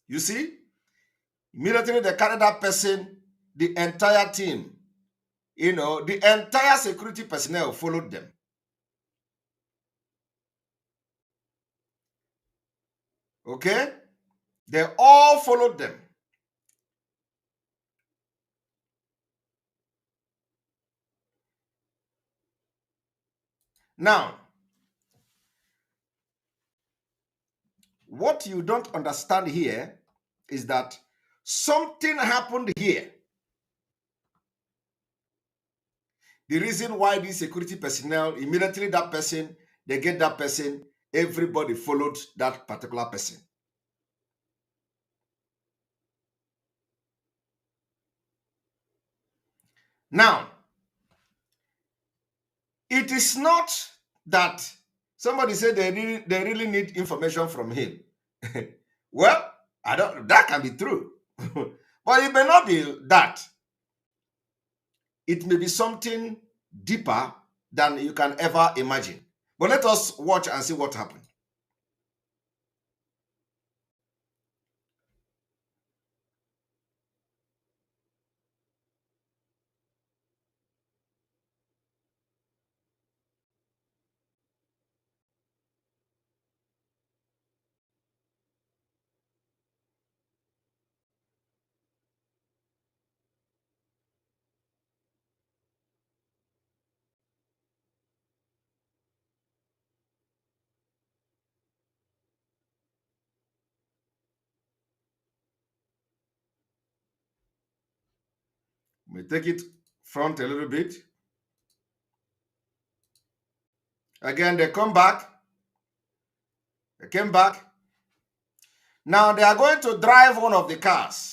You see? Immediately they carried that person, the entire team, the entire security personnel followed them. Okay? They all followed them. Now, what you don't understand here is that something happened here. The reason why these security personnel, immediately that person, they get that person, everybody followed that particular person. Now, it is not that somebody said they really need information from him. Well, that can be true. But it may not be that. It may be something deeper than you can ever imagine. But let us watch and see what happened. Let me take it front a little bit. Again, they come back. They came back. Now they are going to drive one of the cars.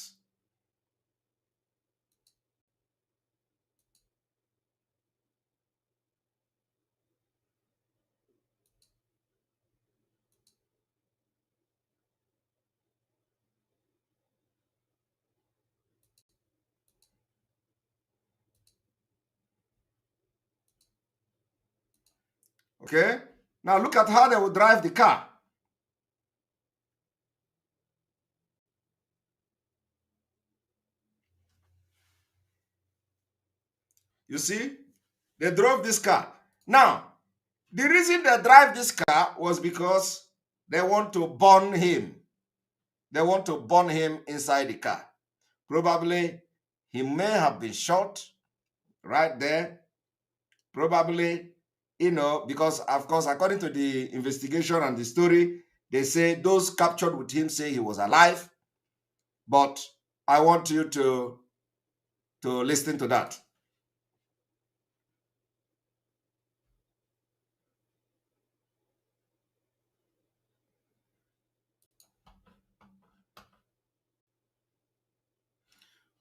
Okay? Now look at how they will drive the car. You see? They drove this car. Now, the reason they drive this car was because they want to burn him. They want to burn him inside the car. Probably he may have been shot right there. Probably, because of course, according to the investigation and the story, they say those captured with him say he was alive. But I want you to listen to that.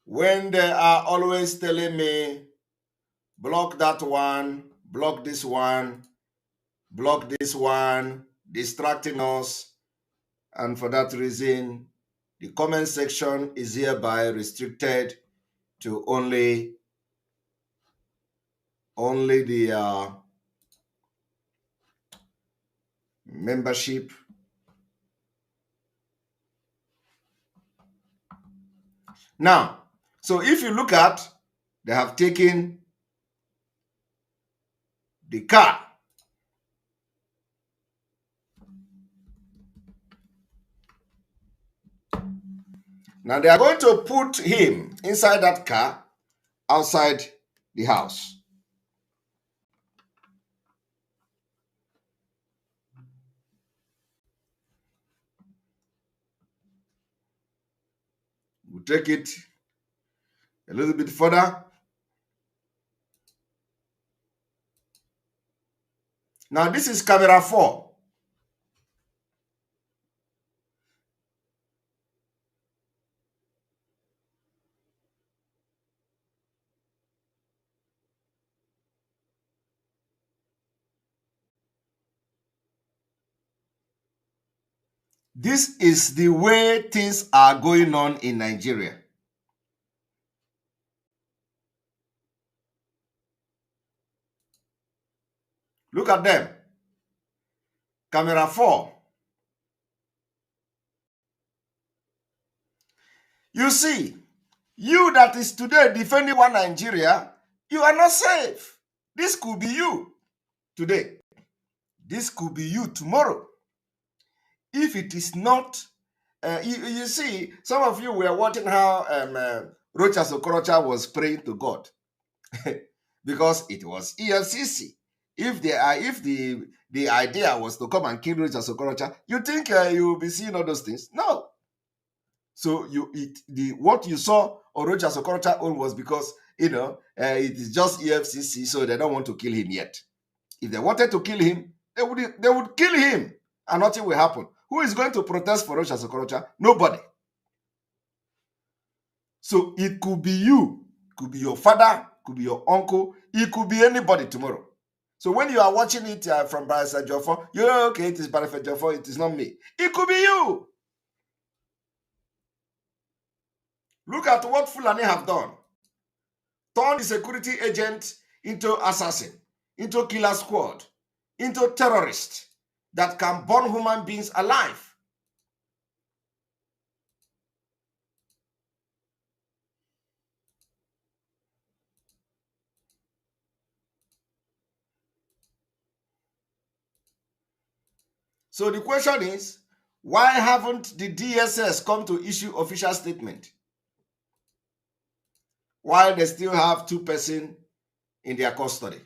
When they are always telling me, block that one, block this one, distracting us, and for that reason, the comment section is hereby restricted to only the membership. Now, so if you look at, they have taken the car. Now they are going to put him inside that car outside the house. We'll take it a little bit further. Now this is camera 4. This is the way things are going on in Nigeria. Look at them. Camera 4. You see, you that is today defending one Nigeria, you are not safe. This could be you today. This could be you tomorrow. If it is not, you see, some of you were watching how Rochas Okorocha was praying to God because it was EFCC. If the idea was to come and kill Rochas Okorocha, you think you will be seeing all those things? No. So what you saw on Rochas Okorocha own was because it is just EFCC, so they don't want to kill him yet. If they wanted to kill him, they would kill him, and nothing will happen. Who is going to protest for Rochas Okorocha? Nobody. So it could be you, could be your father, could be your uncle, it could be anybody tomorrow. So when you are watching it from Barrister Joffo, you're okay, it is Barrister Joffo, it is not me. It could be you. Look at what Fulani have done. Turn the security agent into assassin, into killer squad, into terrorist that can burn human beings alive. So the question is, why haven't the DSS come to issue official statement while they still have 2 persons in their custody?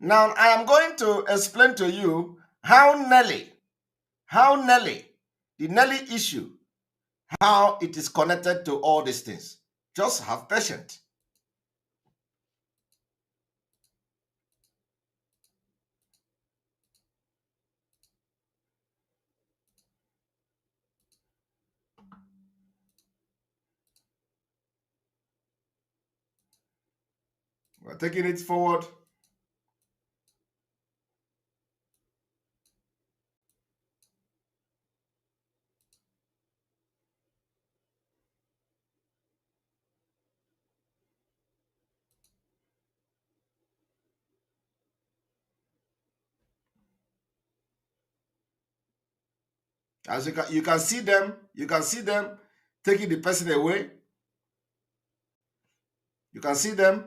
Now, I am going to explain to you how Nelly, the Nelly issue, how it is connected to all these things. Just have patience. We're taking it forward. As you can see them taking the person away. You can see them.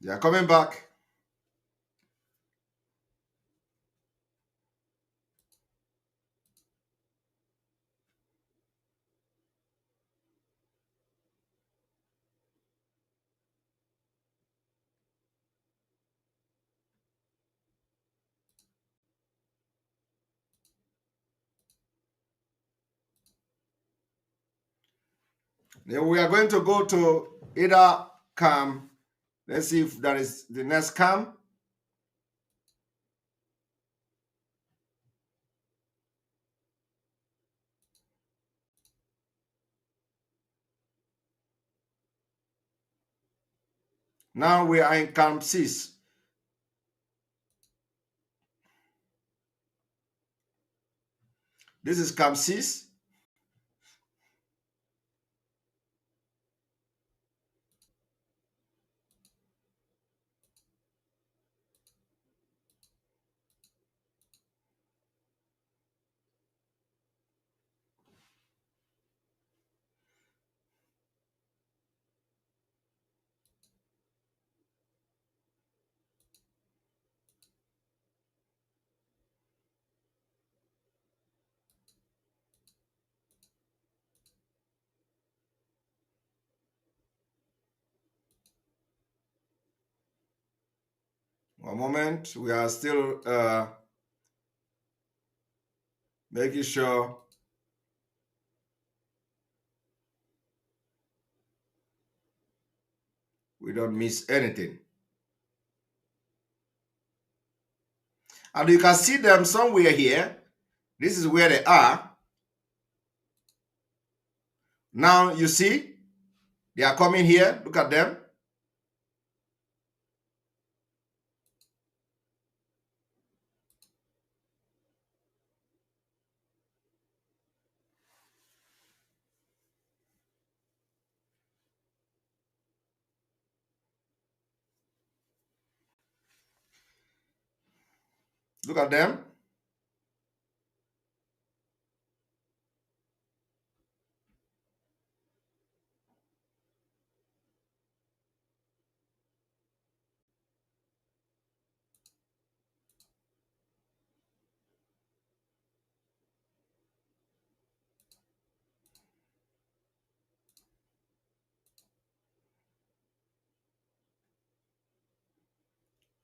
They are coming back. Then we are going to go to either camp. Let's see if that is the next camp. Now we are in camp 6. This is camp 6. One moment, we are still making sure we don't miss anything. And you can see them somewhere here. This is where they are. Now you see, they are coming here. Look at them. Look at them.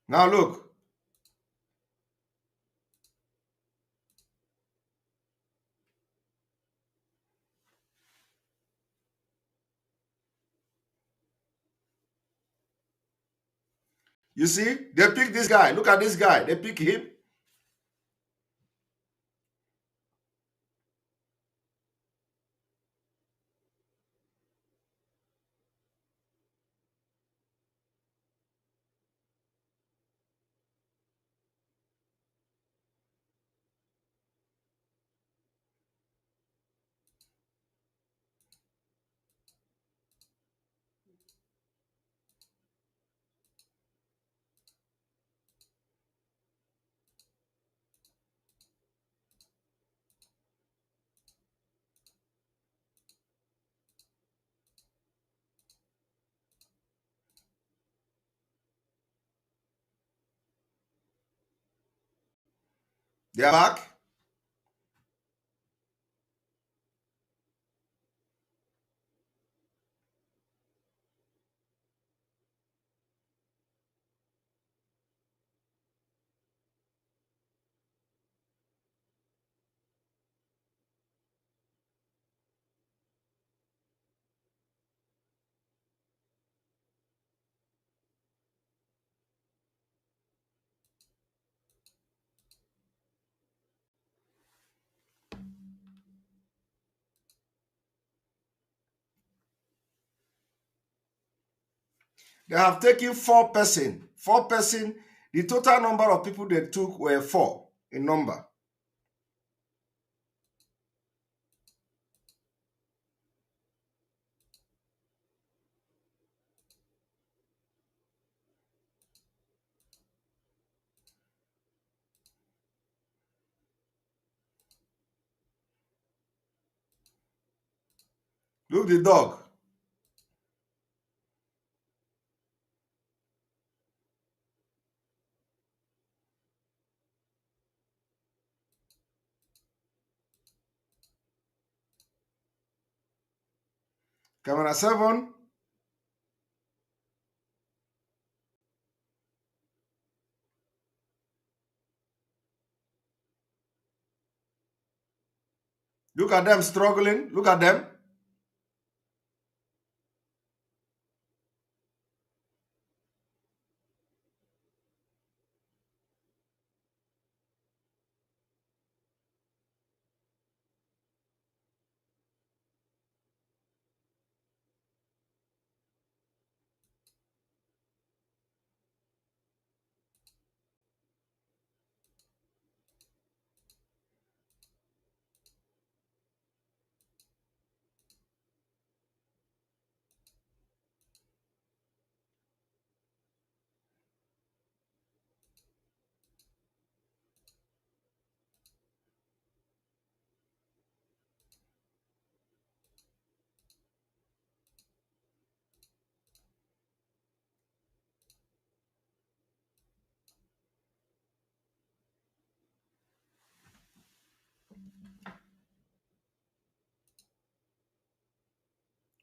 Now look. You see, they pick this guy. Look at this guy. They pick him. They are back. They have taken 4 persons. 4 persons. The total number of people they took were 4 in number. Look the dog. Camera 7. Look at them struggling. Look at them.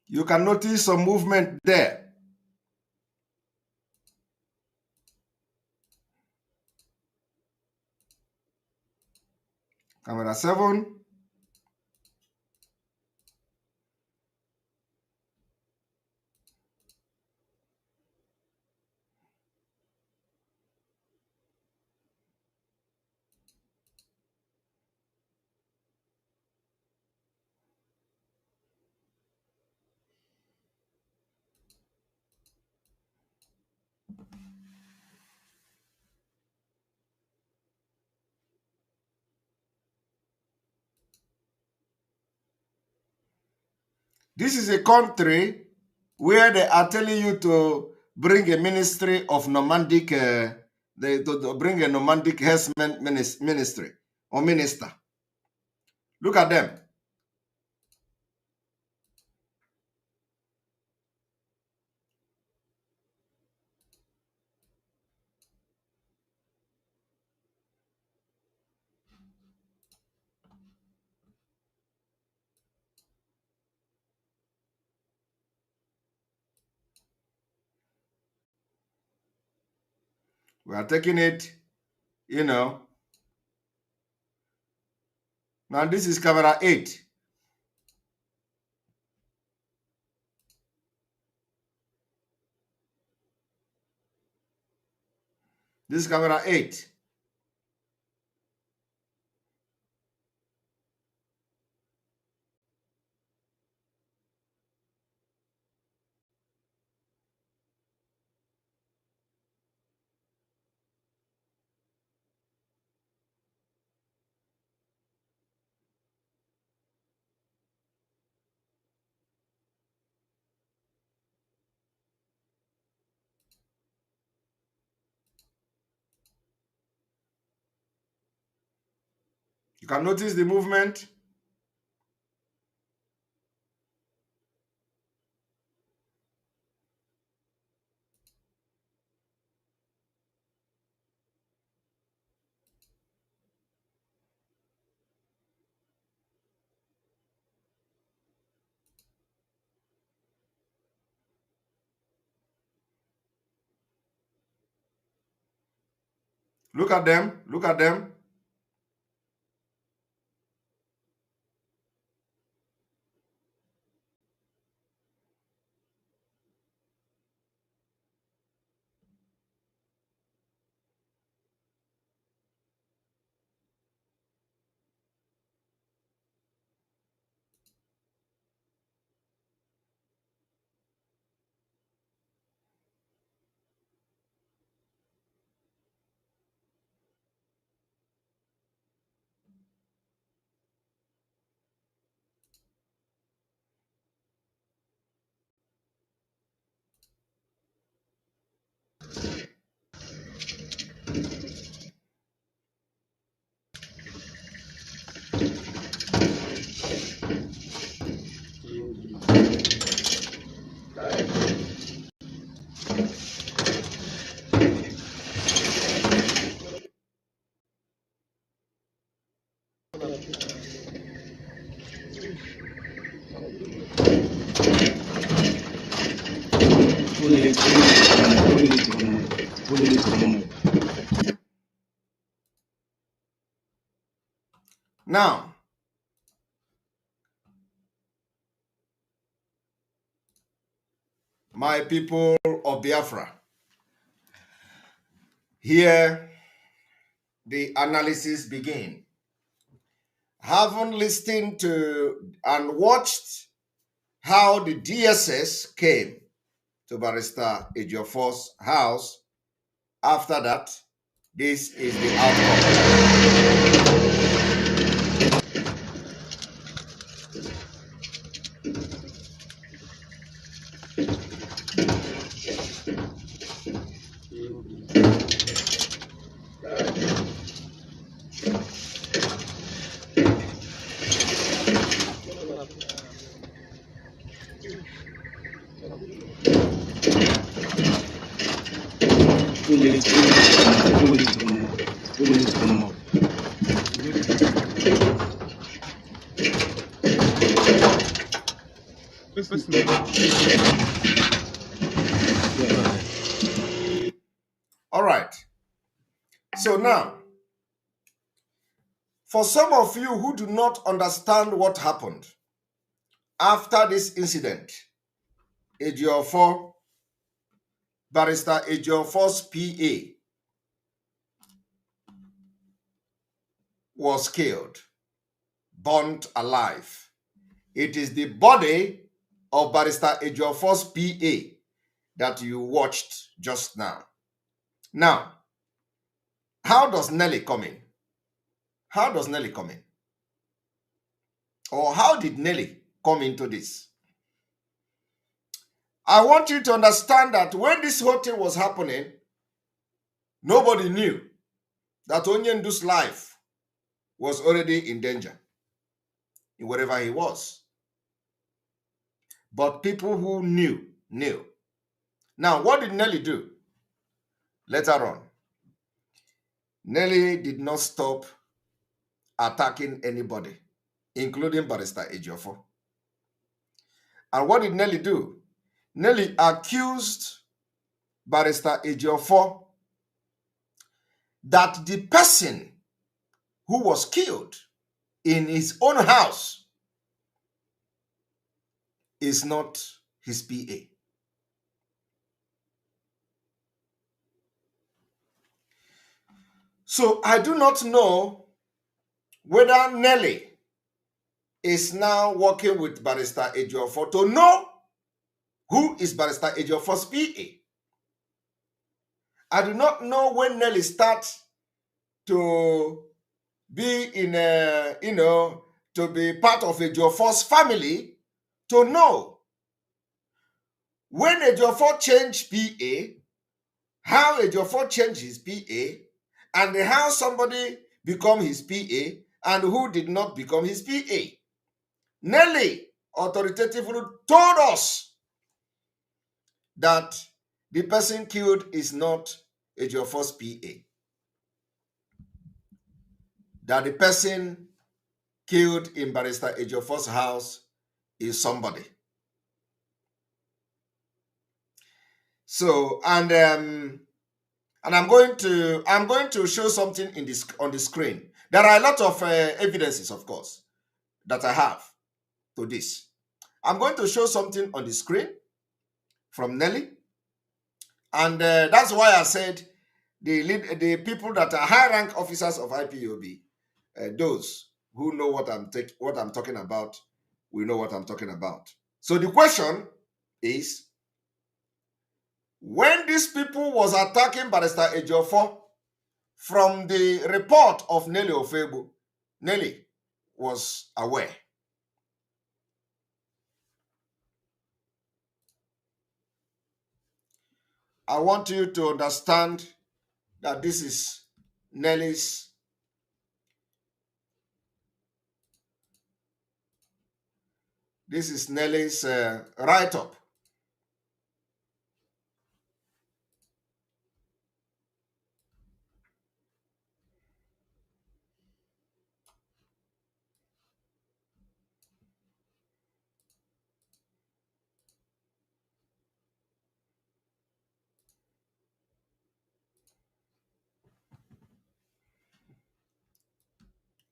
You can notice some movement there. Camera 7. This is a country where they are telling you to bring a ministry of nomadic, to bring a nomadic herdsman ministry or minister. Look at them. We are taking it, you know. Now this is camera 8. This is camera 8. You can notice the movement. Look at them. Look at them. Now, my people of Biafra, here the analysis begin. Having listened to and watched how the DSS came to Barrister Ejiofor's house, after that, this is the outcome. All right. So now, for some of you who do not understand what happened after this incident, Ejiofor, Barrister Ejiofor's PA was killed, burnt alive. It is the body of Barrister Ejiofor's PA that you watched just now. Now, how does Nelly come in? How does Nelly come in? Or how did Nelly come into this? I want you to understand that when this whole thing was happening, nobody knew that Onyendu's life was already in danger, in wherever he was. But people who knew. Now, what did Nelly do? Later on, Nelly did not stop attacking anybody, including Barrister Ejiofor. And what did Nelly do? Nelly accused Barrister Ejiofor that the person who was killed in his own house is not his PA. So I do not know whether Nelly is now working with Barrister Ejiofor to know who is Barrister Ejiofor's PA. I do not know when Nelly starts to be in a, to be part of Ejiofor's family, to know when Ejiofor changed PA, how Ejiofor changed his PA, and how somebody become his PA and who did not become his PA. Nelly authoritatively told us that the person killed is not Ejiofor's PA. That the person killed in Barrister Ejiofor's house is somebody. So, and And I'm going to show something in this on the screen. There are a lot of evidences, of course, that I have to this. I'm going to show something on the screen from Nelly, and that's why I said the people that are high rank officers of IPOB, those who know what I'm talking about, will know what I'm talking about. So the question is, when these people was attacking Barrister Ejiofor, from the report of Nelly Ofebu, Nelly was aware. I want you to understand that this is Nelly's write-up.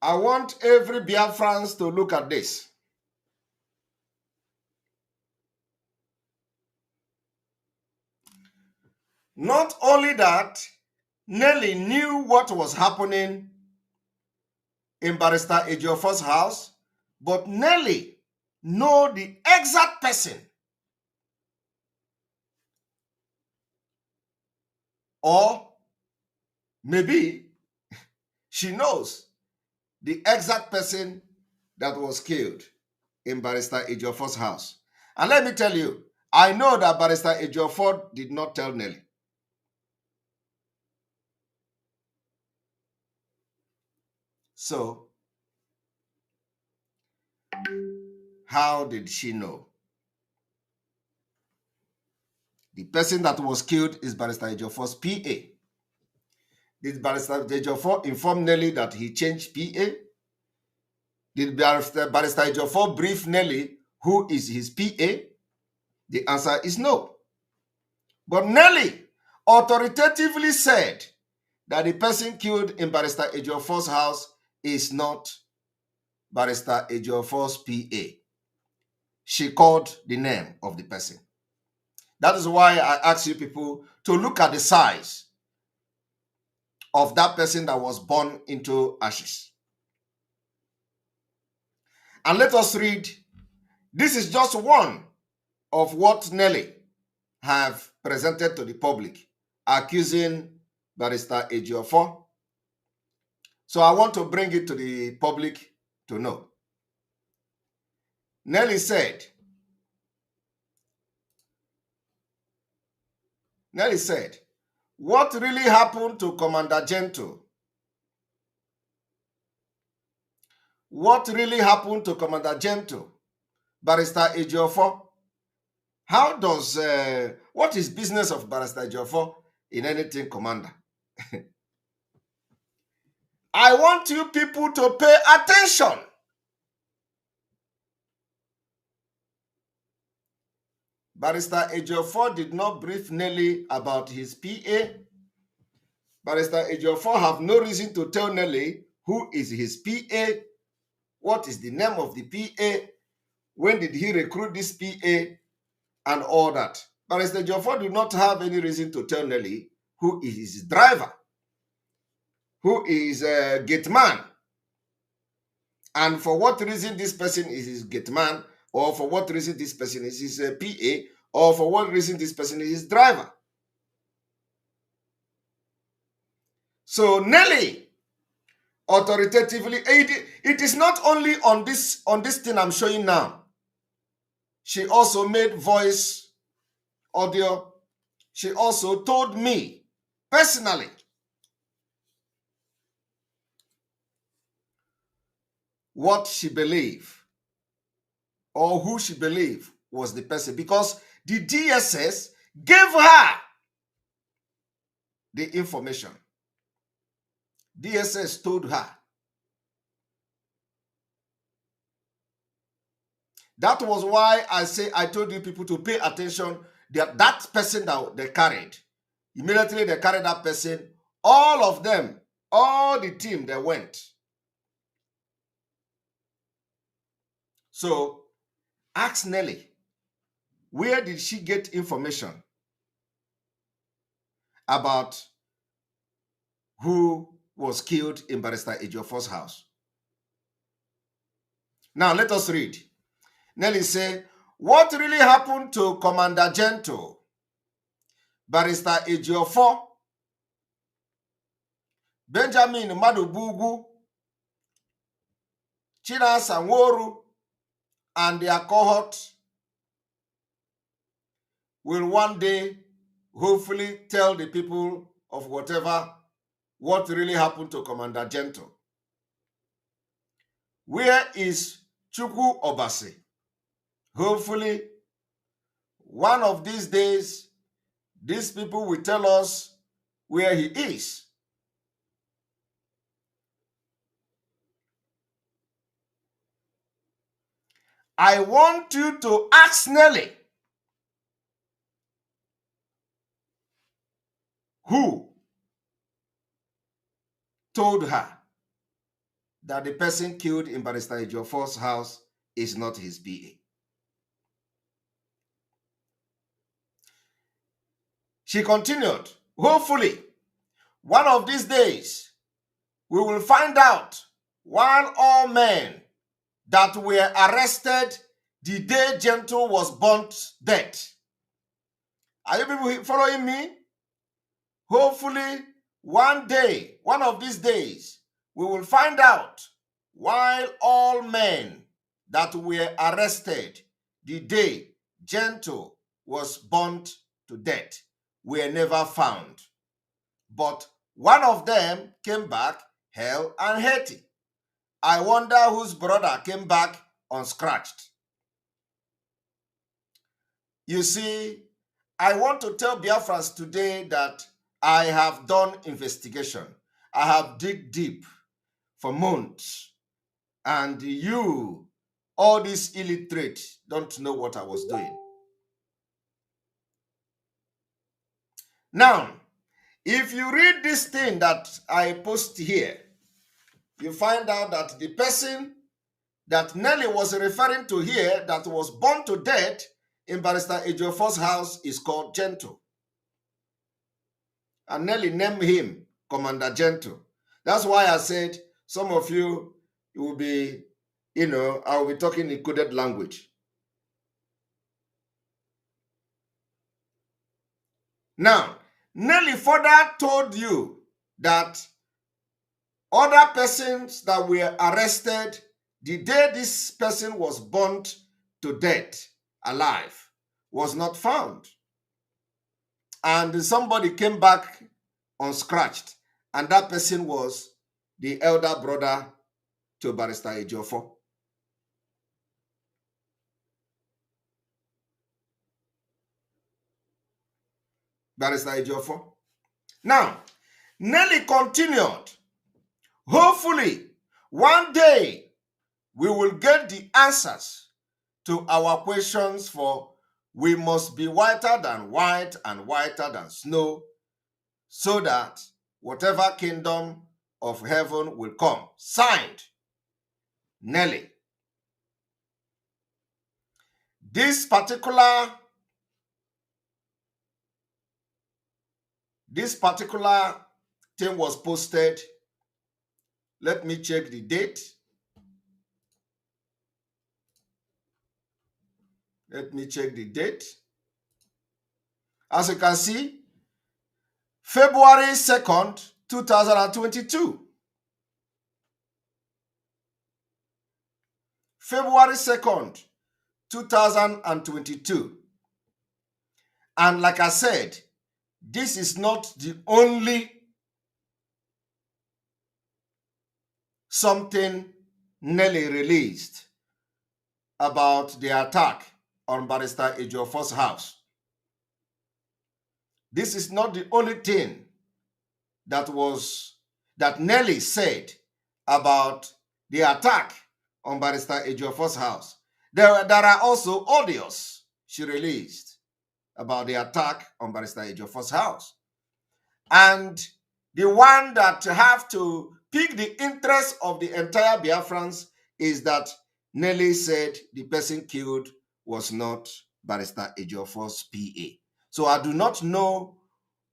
I want every Biafrans to look at this. Not only that, Nelly knew what was happening in Barrister Ejiofor's house, but Nelly know the exact person, or maybe she knows the exact person that was killed in Barrister Ejiofor's house. And let me tell you, I know that Barrister Ejiofor did not tell Nelly. So, how did she know? The person that was killed is Barrister Ejiofor's PA. Did Barrister Ejiofor inform Nelly that he changed PA? Did Barrister Ejiofor brief Nelly who is his PA? The answer is no. But Nelly authoritatively said that the person killed in Barrister Ejiofor's house is not Barrister Ejiofor's PA. She called the name of the person. That is why I ask you people to look at the size of that person that was born into ashes. And let us read. This is just one of what Nelly have presented to the public, accusing Barrister Ejiofor. So I want to bring it to the public to know. Nelly said, what really happened to Commander Gento? What really happened to Commander Gento? Barrister Ejiofor? How does, what is business of Barrister Ejiofor in anything, Commander? I want you people to pay attention. Barrister Ejiofor did not brief Nelly about his PA. Barrister Ejiofor have no reason to tell Nelly who is his PA, what is the name of the PA, when did he recruit this PA, and all that. Barrister Ejiofor do not have any reason to tell Nelly who is his driver, who is a gate man, and for what reason this person is his gate man, or for what reason this person is his PA, or for what reason this person is his driver. So Nelly authoritatively, it is not only on this thing I'm showing now. She also made voice audio. She also told me personally what she believed or who she believed was the person, because the DSS gave her the information. DSS told her. That was why I told you people to pay attention that person that they carried Immediately they carried that person. All of them, all the team, they went. So ask Nelly, where did she get information about who was killed in Barrister Ejiofor's house? Now let us read. Nelly said, what really happened to Commander Gentle, Barrister Ejiofor, Benjamin Madubugu, Chinasa Nworu, and their cohort will one day hopefully tell the people of whatever what really happened to Commander Gentle. Where is Chukwu Obasi? Hopefully, one of these days, these people will tell us where he is. I want you to ask Nelly who told her that the person killed in Barrister Ejiofor's house is not his BA. She continued, hopefully, one of these days, we will find out why all men that were arrested the day Gentle was burnt dead. Are you people following me? Hopefully, one day, one of these days, we will find out why all men that were arrested the day Gentle was burnt to death were never found. But one of them came back hale and hearty. I wonder whose brother came back unscratched. You see, I want to tell Biafrans today that I have done investigation. I have dig deep for months. And you, all these illiterate, don't know what I was doing. Now, if you read this thing that I post here, you find out that the person that Nelly was referring to here that was burned to death in Barrister Ejiofor's house is called Gentle. And Nelly named him Commander Gentle. That's why I said some of you will be, I will be talking in coded language. Now, Nelly further told you that other persons that were arrested the day this person was burnt to death alive was not found. And somebody came back unscratched, and that person was the elder brother to Barrister Ejiofor. Barrister Ejiofor. Now, Nelly continued, hopefully, one day we will get the answers to our questions, for we must be whiter than white and whiter than snow, so that whatever kingdom of heaven will come. Signed, Nelly. This particular thing was posted. Let me check the date. Let me check the date. As you can see, February 2nd, 2022. February 2nd, 2022. And like I said, this is not the only something Nelly released about the attack on Barrister Ejiofor's house. This is not the only thing that Nelly said about the attack on Barrister Ejiofor's house. There are also audios she released about the attack on Barrister Ejiofor's house. And the one that have to pick the interest of the entire Biafrans is that Nelly said the person killed was not Barrister Ejiofor's PA. So I do not know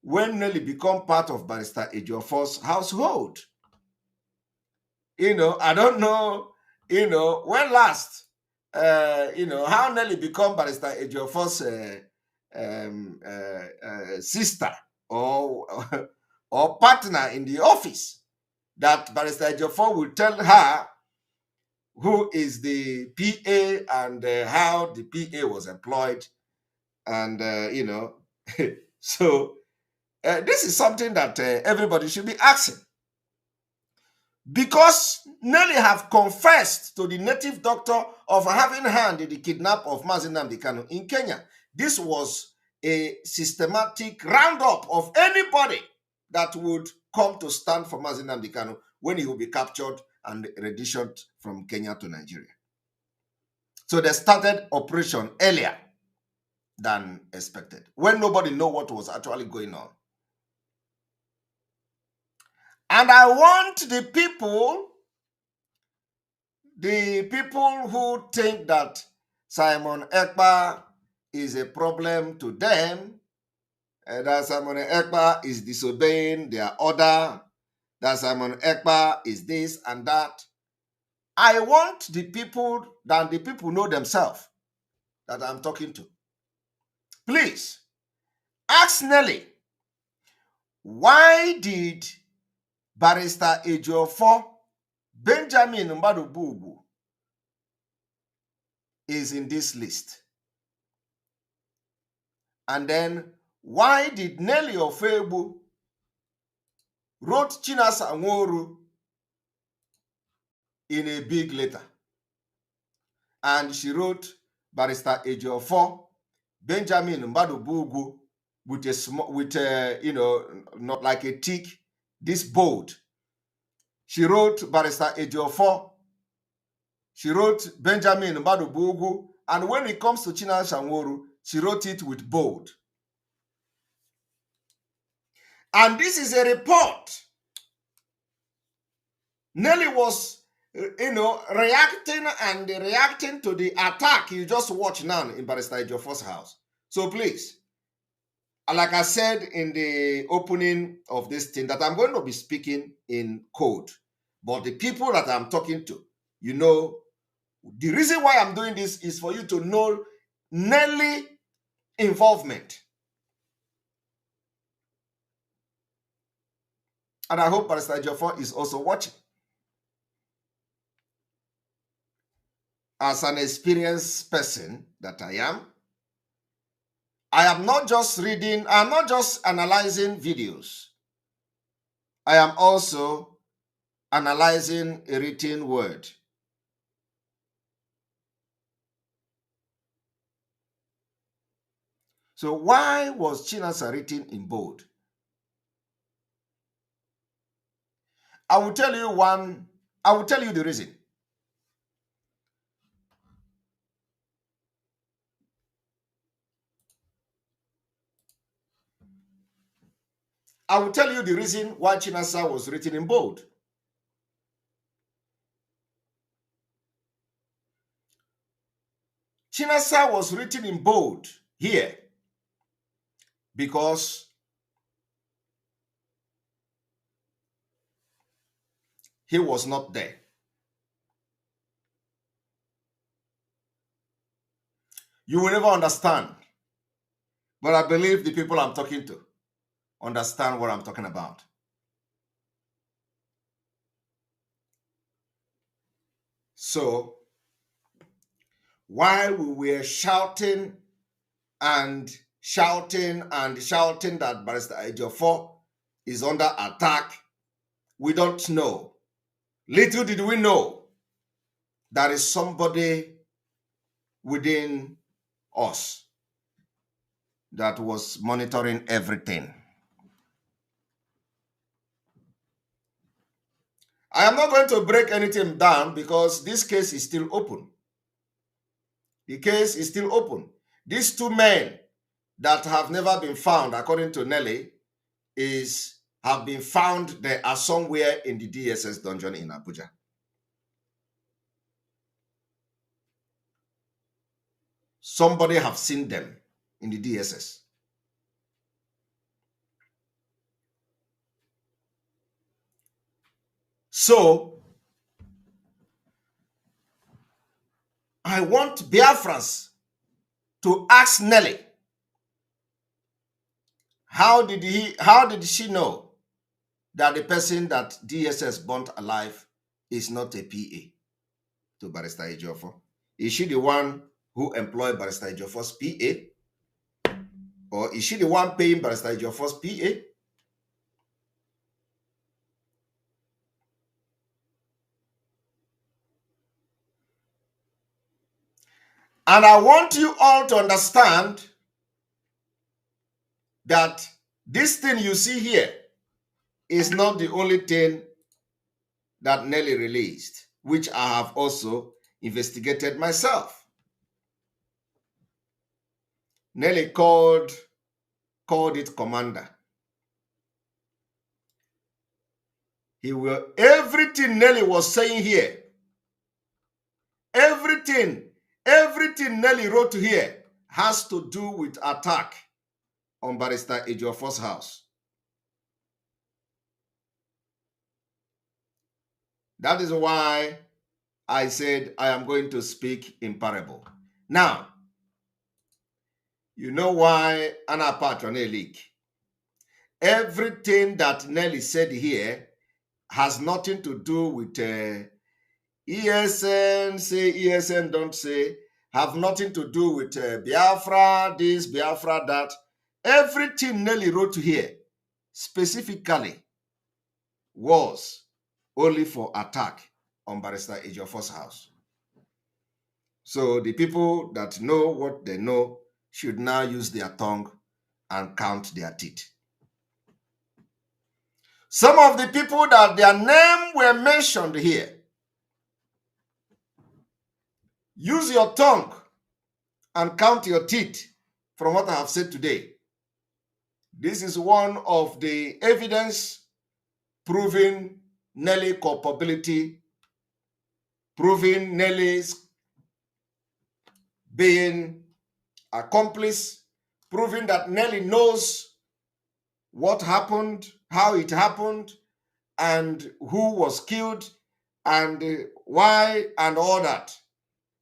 when Nelly become part of Barrister Ejiofor's household. I don't know, when last, how Nelly become Barrister Ejiofor's sister or partner in the office, that Barrister Ejiofor will tell her who is the PA and how the PA was employed. And, so this is something that everybody should be asking. Because Nelly have confessed to the native doctor of having hand in the kidnap of Mazi Nnamdi Kanu in Kenya. This was a systematic roundup of anybody that would come to stand for Mazi Nnamdi Kanu when he will be captured and renditioned from Kenya to Nigeria. So they started operation earlier than expected, when nobody knew what was actually going on. And I want the people who think that Simon Ekpa is a problem to them, that Simon Ekpa is disobeying their order, that Simon Ekpa is this and that. I want the people that the people know themselves that I'm talking to. Please, ask Nelly, why did Barrister Ejiofor Benjamin Mbadubugu is in this list? And then, why did Nelly Ofebu wrote Chinasa Nworu in a big letter? And she wrote Barrister Ejiofor Benjamin Mbadubugu with a small, not like a tick, this bold. She wrote Barrister Ejiofor. She wrote Benjamin Mbadubugu, and when it comes to Chinasa Nworu, she wrote it with bold. And this is a report. Nelly was, reacting to the attack you just watch now in Barrister Ejiofor's house. So please, like I said in the opening of this thing, that I'm going to be speaking in code. But the people that I'm talking to, the reason why I'm doing this is for you to know Nelly involvement. And I hope Barrister Ejiofor is also watching. As an experienced person that I am not just reading, I'm not just analyzing videos. I am also analyzing a written word. So why was Chinasa written in bold? I will tell you the reason. I will tell you the reason why Chinasa was written in bold. Chinasa was written in bold here because he was not there. You will never understand, but I believe the people I'm talking to understand what I'm talking about. So, while we were shouting that Barrister Ejiofor is under attack, we don't know. Little did we know there is somebody within us that was monitoring everything. I am not going to break anything down because this case is still open. The case is still open. These two men that have never been found, according to Nelly, have been found. They are somewhere in the DSS dungeon in Abuja. Somebody have seen them in the DSS. So, I want Biafrans to ask Nelly, how did she know that the person that DSS burnt alive is not a PA to Barrister Ejiofor? Is she the one who employed Barrister Ejiofor's PA? Or is she the one paying Barrister Ejiofor's PA? And I want you all to understand that this thing you see here is not the only thing that Nelly released, which I have also investigated myself. Nelly called it commander. Everything Nelly was saying here, everything Nelly wrote here has to do with attack on Barrister Ejiofor's house. That is why I said I am going to speak in parable. Now, you know why Anna Patron leak. Everything that Nelly said here has nothing to do with ESN, say ESN, don't say, have nothing to do with Biafra, this, Biafra, that. Everything Nelly wrote here specifically was only for attack on Barrister Ejiofor's house. So the people that know what they know should now use their tongue and count their teeth. Some of the people that their name were mentioned here, use your tongue and count your teeth from what I have said today. This is one of the evidence proving Nelly culpability, proving Nelly's being accomplice, proving that Nelly knows what happened, how it happened, and who was killed, and why, and all that.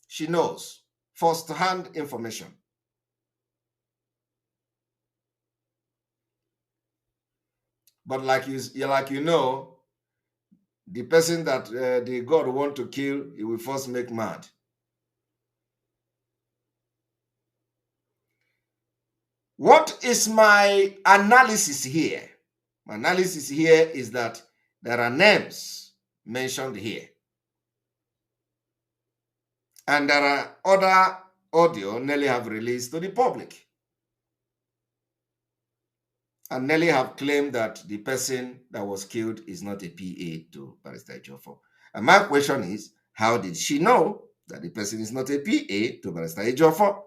She knows first-hand information. But like you know, the person that the God want to kill, he will first make mad. What is my analysis here? My analysis here is that there are names mentioned here. And there are other audio Nelly have released to the public. And Nelly have claimed that the person that was killed is not a PA to Barrister Ejiofor. And my question is, how did she know that the person is not a PA to Barrister Ejiofor?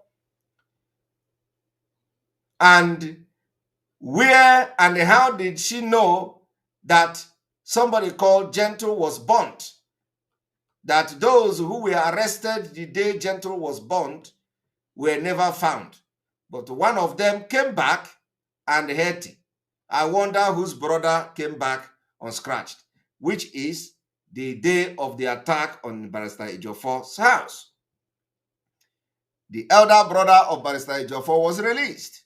And where and how did she know that somebody called Gentle was burnt? That those who were arrested the day Gentle was burnt were never found. But one of them came back and healthy. I wonder whose brother came back unscratched, which is the day of the attack on Barrister Ejiofor's house. The elder brother of Barrister Ejiofor was released.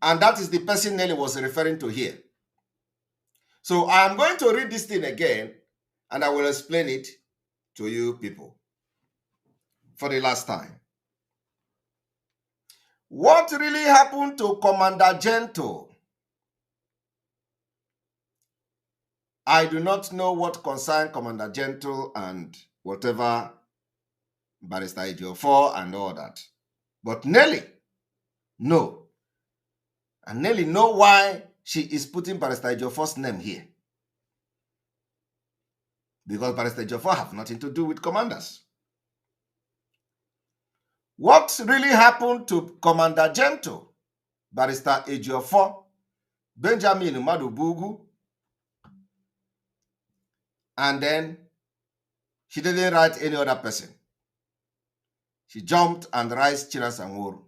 And that is the person Nelly was referring to here. So I am going to read this thing again, and I will explain it to you people for the last time. What really happened to Commander Gentle? I do not know what concerned Commander Gentle and whatever Barrister Ejiofor and all that. But Nelly, no. And Nelly know why she is putting Barrister Ejiofor's name here. Because Barrister Ejiofor have nothing to do with commanders. What really happened to Commander Gentle? Barrister Ejiofor, Benjamin Madubugu, and then she didn't write any other person. She jumped and raised Chinasanworo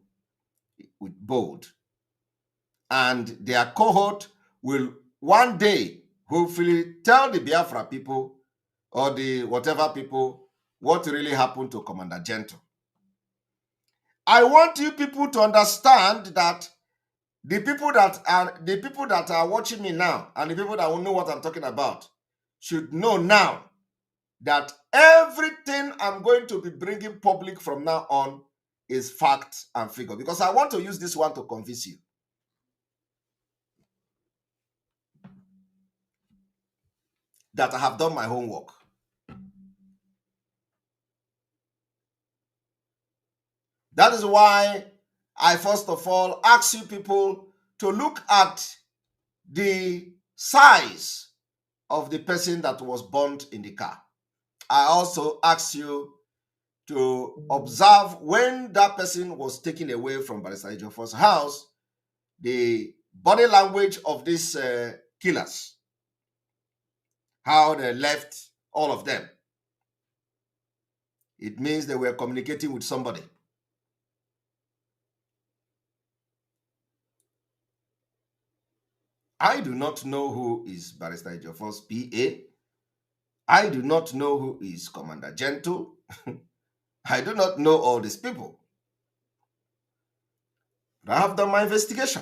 with bold. And their cohort will one day hopefully tell the Biafra people or the whatever people what really happened to Commander Gentle. I want you people to understand that the people that are watching me now and the people that will know what I'm talking about should know now that everything I'm going to be bringing public from now on is fact and figure, because I want to use this one to convince you that I have done my homework. That is why I first of all ask you people to look at the size of the person that was burned in the car. I also ask you to observe when that person was taken away from Barrister Ejiofor's house, the body language of these killers, how they left all of them. It means they were communicating with somebody. I do not know who is Barrister Ejiofor's PA. I do not know who is Commander Gentle. I do not know all these people. But I have done my investigation.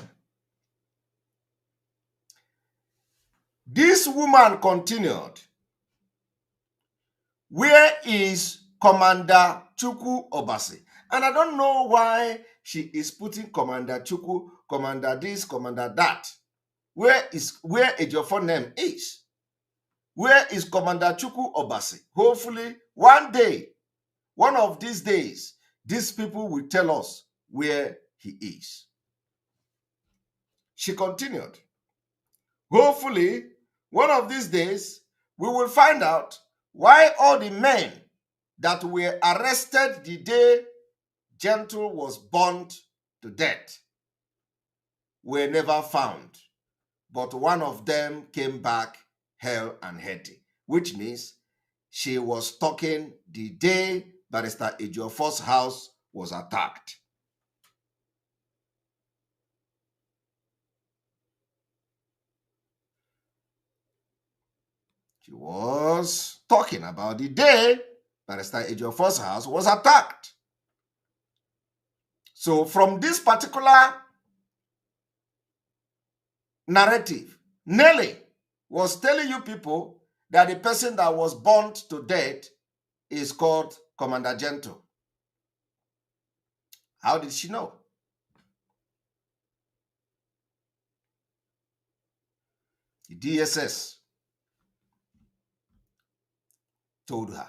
This woman continued. Where is Commander Chukwu Obasi? And I don't know why she is putting Commander Chukwu, Commander this, Commander that. Where Ejiofor name is? Where is Commander Chukwu Obasi? Hopefully, one day, one of these days, these people will tell us where he is. She continued. Hopefully, one of these days, we will find out why all the men that were arrested the day Gentle was burned to death were never found. But one of them came back hell and hearty, which means she was talking the day Barrister Ejiofor's house was attacked. She was talking about the day Barrister Ejiofor's house was attacked. So from this particular narrative, Nelly was telling you people that the person that was burned to death is called Commander Gentle. How did she know? The DSS told her.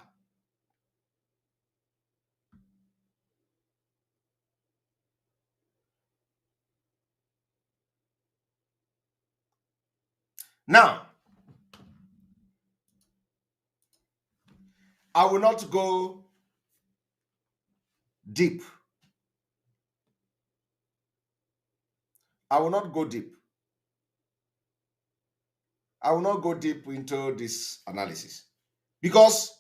Now, I will not go deep. I will not go deep. I will not go deep into this analysis because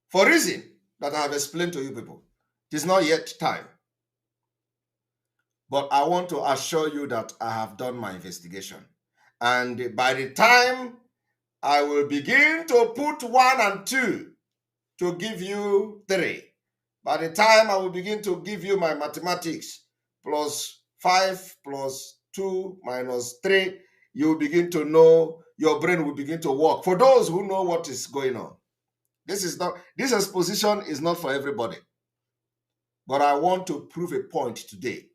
for reason that I have explained to you people, it is not yet time. But I want to assure you that I have done my investigation. And by the time I will begin to put 1 and 2 to give you 3, by the time I will begin to give you my mathematics, plus 5 plus 2 minus 3, you will begin to know, your brain will begin to work. For those who know what is going on. This exposition is not for everybody. But I want to prove a point today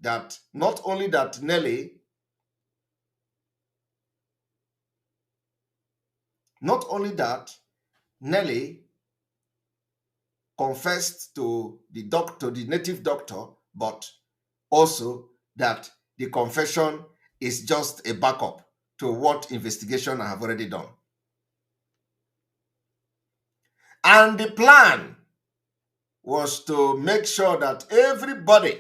that not only that Nelly confessed to the native doctor, but also that the confession is just a backup to what investigation I have already done. And the plan was to make sure that everybody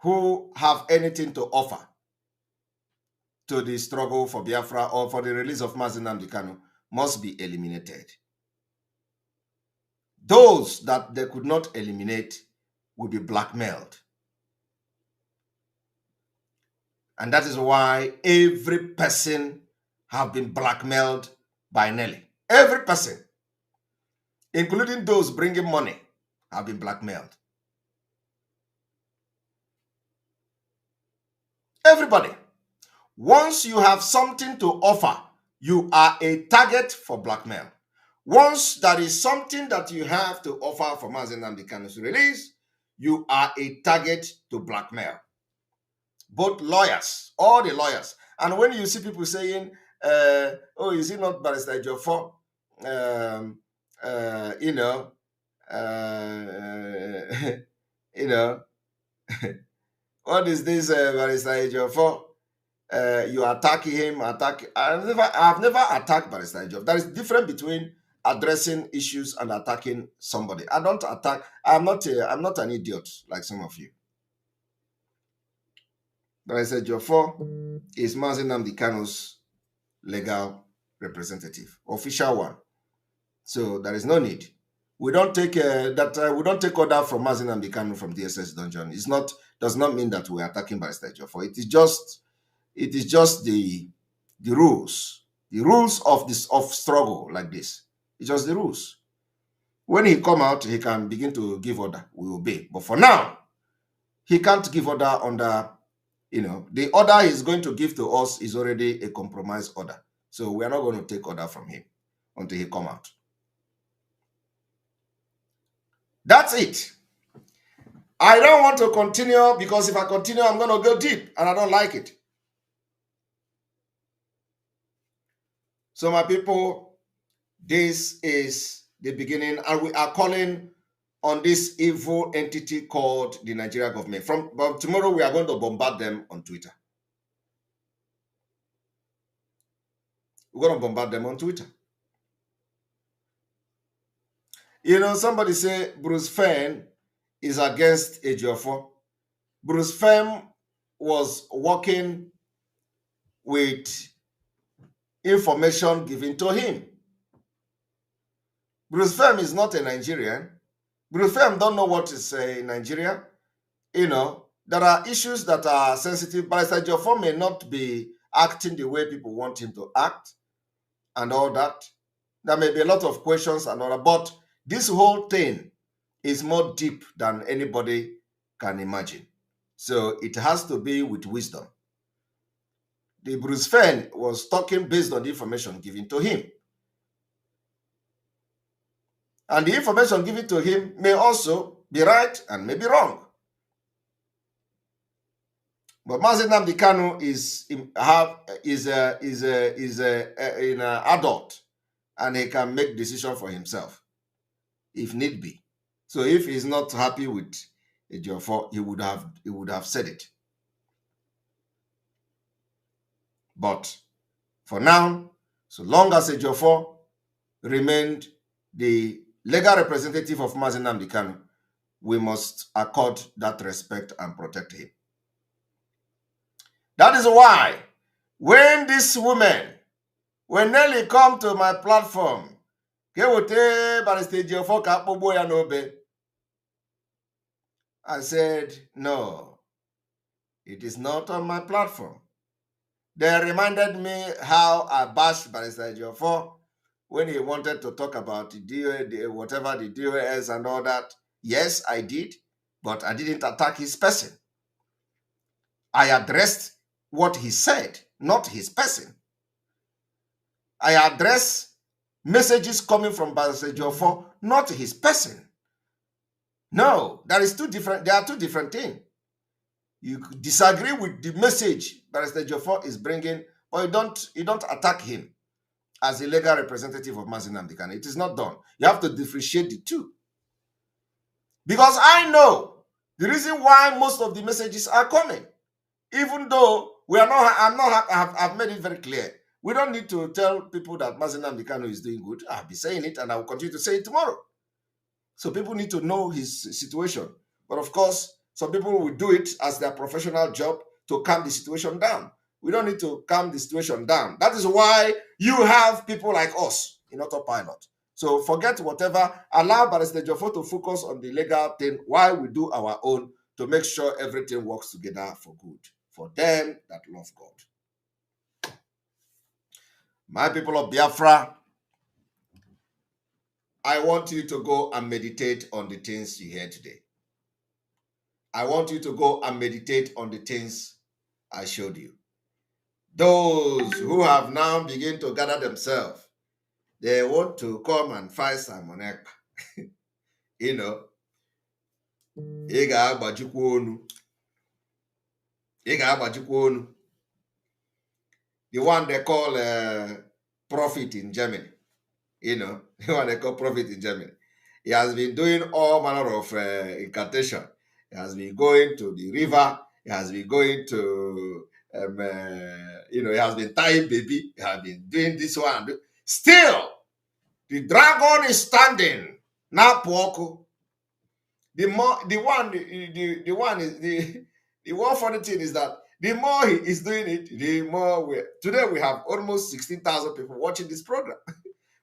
who have anything to offer to the struggle for Biafra or for the release of Mazi Nnamdi Kanu must be eliminated. Those that they could not eliminate will be blackmailed. And that is why every person have been blackmailed by Nelly. Every person, including those bringing money, have been blackmailed. Everybody. Once you have something to offer, you are a target for blackmail. Once there is something that you have to offer for Mazi Nnamdi Kanu's release, you are a target to blackmail. Both lawyers, all the lawyers. And when you see people saying, oh, is it not Barrister Ejiofor? What is this Barrister Ejiofor? You attack him, I've never attacked Barrister Ejiofor. There is a difference between addressing issues and attacking somebody. I don't attack. I'm not an idiot like some of you. Barrister Ejiofor is Mazi Nnamdi Kanu's legal representative, official one. So there is no need. We don't take we don't take order from Mazi Nnamdi Kanu from DSS dungeon. Does not mean that we are attacking Barrister Ejiofor. It is just the rules of struggle like this. It's just the rules. When he come out, he can begin to give order. We obey. But for now, he can't give order under, the order he's going to give to us is already a compromise order. So we are not going to take order from him until he come out. That's it. I don't want to continue because if I continue, I'm going to go deep and I don't like it. So my people, this is the beginning, and we are calling on this evil entity called the Nigeria government. But tomorrow we are going to bombard them on Twitter. We're going to bombard them on Twitter. Somebody say Bruce Fenn is against Ejiofor. Bruce Fenn was working with information given to him. Bruce Fenn is not a Nigerian. Bruce Fenn don't know what is in Nigeria. There are issues that are sensitive. Barrister Ejiofor may not be acting the way people want him to act and all that. There may be a lot of questions and all that, but this whole thing is more deep than anybody can imagine. So it has to be with wisdom. The Bruce Fenn was talking based on the information given to him. And the information given to him may also be right and may be wrong. But Mazi Nnamdi Kanu is an adult, and he can make decision for himself if need be. So if he's not happy with Ejiofor, he would have said it. But for now, so long as Ejiofor remained the legal representative of Mazi Nnamdi Kanu, we must accord that respect and protect him. That is why when this woman, when Nelly come to my platform, I said, no, it is not on my platform. They reminded me how I bashed Barrister Ejiofor when he wanted to talk about the DOS and all that. Yes, I did, but I didn't attack his person. I addressed what he said, not his person. I addressed messages coming from Barrister Ejiofor, not his person. No, there are two different things. You disagree with the message Barrister Ejiofor is bringing, but you don't attack him as a legal representative of Mazi Nnamdi Kanu. It is not done. You have to differentiate the two. Because I know the reason why most of the messages are coming, even though I've made it very clear. We don't need to tell people that Mazi Nnamdi Kanu is doing good. I'll be saying it and I will continue to say it tomorrow. So people need to know his situation. But of course, Some people will do it as their professional job to calm the situation down. We don't need to calm the situation down. That is why you have people like us in autopilot. So forget whatever. Allow Barrister Jofo to focus on the legal thing while we do our own to make sure everything works together for good, for them that love God. My people of Biafra, I want you to go and meditate on the things you hear today. I want you to go and meditate on the things I showed you. Those who have now begun to gather themselves, they want to come and fight Simon Ekpa. You know, the one they call prophet in Germany. You know, the one they call prophet in Germany. He has been doing all manner of incantation. He has been going to the river. He has been going to, he has been tying baby. He has been doing this one. Still, the dragon is standing. Now, Poko. The one funny thing is that the more he is doing it, the more today we have almost 16,000 people watching this program.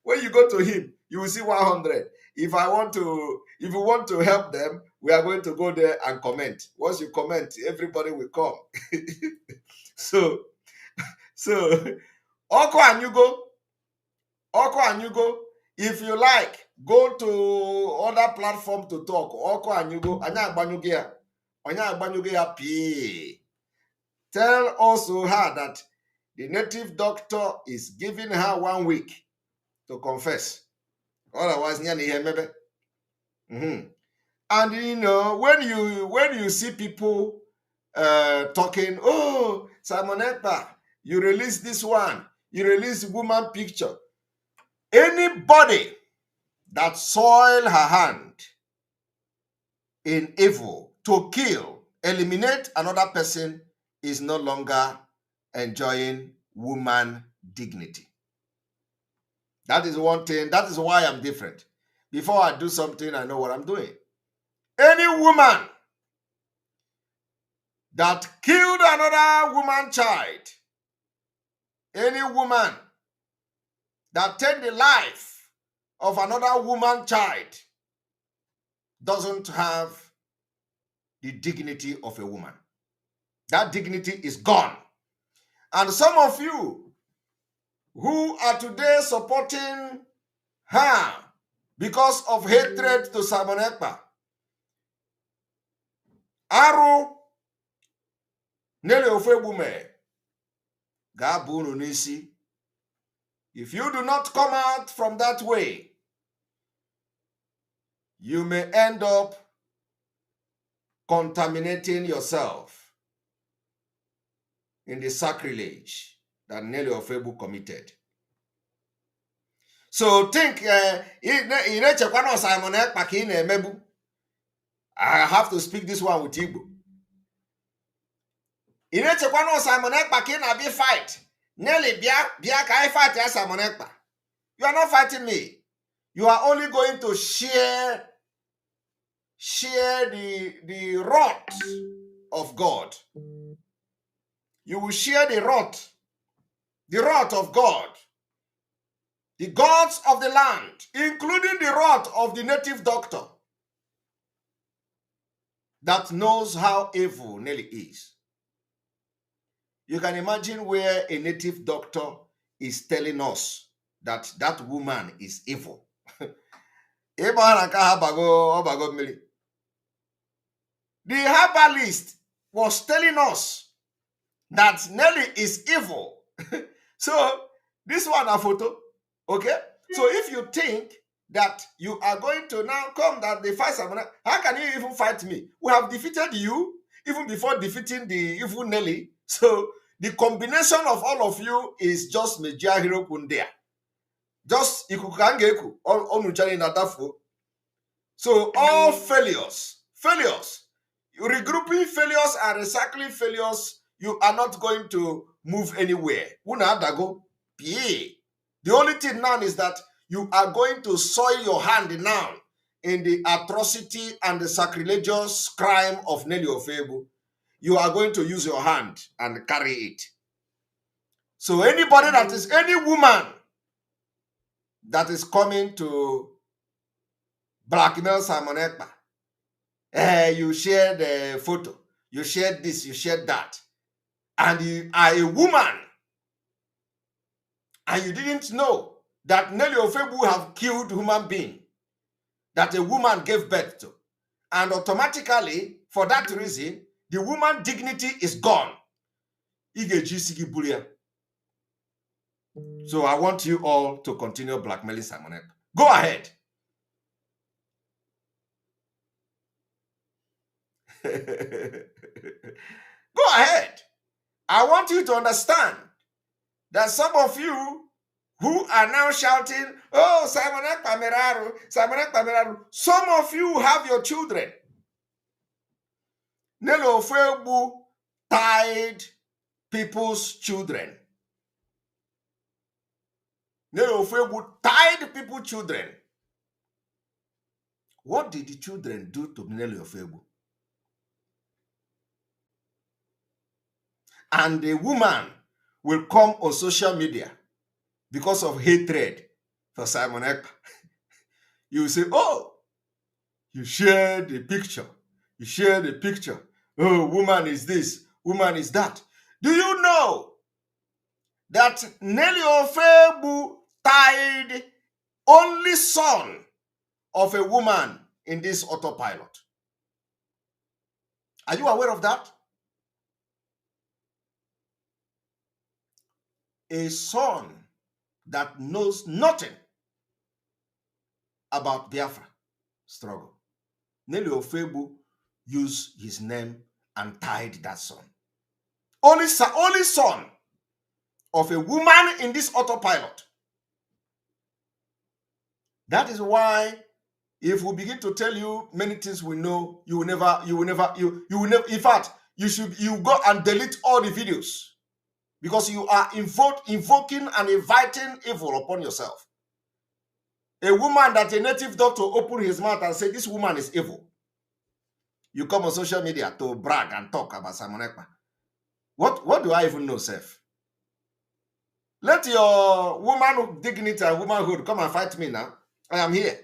When you go to him, you will see 100. If you want to help them, we are going to go there and comment. Once you comment, everybody will come. So, Oko and you go. If you like, go to other platform to talk. Oko and you go. Tell also her that the native doctor is giving her 1 week to confess. Otherwise, maybe. And you know, when you see people talking, oh, Simon Ekpa, you release this one, you release woman picture. Anybody that soil her hand in evil to kill, eliminate another person is no longer enjoying woman dignity. That is one thing. That is why I'm different. Before I do something, I know what I'm doing. Any woman that killed another woman child, any woman that take the life of another woman child doesn't have the dignity of a woman. That dignity is gone. And some of you who are today supporting her because of hatred to Simon Ekpa, Aru Nele Ofebume Gabunu Nisi. If you do not come out from that way, you may end up contaminating yourself in the sacrilege that Nele Ofebu committed. So think, Simon Ekpa. I have to speak this one with Igbo. Simon Ekpa be fight. Nelly Bia kai fight as Simon Ekpa. You are not fighting me. You are only going to share the wrath of God. You will share the wrath of God. The gods of the land, including the wrath of the native doctor that knows how evil Nelly is. You can imagine where a native doctor is telling us that that woman is evil. The herbalist was telling us that Nelly is evil. So, this one a photo, okay? So, if you think that you are going to now come that they fight someone, how can you even fight me? We have defeated you even before defeating the evil Nelly. So, the combination of all of you is just Mejia Hero Kundia. Just Ikukangeku, all Onuchani Natafo. So, all failures, regrouping failures and recycling failures, you are not going to move anywhere. The only thing now is that you are going to soil your hand now in the atrocity and the sacrilegious crime of Nelly Ofebu, you are going to use your hand and carry it. So anybody that is, any woman that is coming to blackmail Simon Ekpa, you share the photo, you shared this, you shared that, and you are a woman, and you didn't know that Nelly Ofebu have killed human being that a woman gave birth to. And automatically, for that reason, the woman's dignity is gone. So I want you all to continue blackmailing Simon Ekpa. Go ahead. Go ahead. I want you to understand that some of you who are now shouting, oh, Simon Ekpa Meraru, Simon Ekpa Meraru, some of you have your children. Nelo Ofebu tied people's children. Nelo Ofebu tied people's children. What did the children do to Nelo Ofebu? And the woman will come on social media because of hatred for Simon Ekpa. You will say, oh, you share the picture. You share the picture. Oh, woman is this, woman is that. Do you know that Nelly Ofebu tied only son of a woman in this autopilot? Are you aware of that? A son that knows nothing about Biafra struggle. Nelly Ofebu used his name and tied that son. Only son of a woman in this autopilot. That is why if we begin to tell you many things we know, you will never, in fact, you go and delete all the videos because you are invoking and inviting evil upon yourself. A woman that a native doctor opened his mouth and said, this woman is evil. You come on social media to brag and talk about Simon Ekpa. What do I even know, Seth? Let your woman dignity and womanhood come and fight me now. I am here.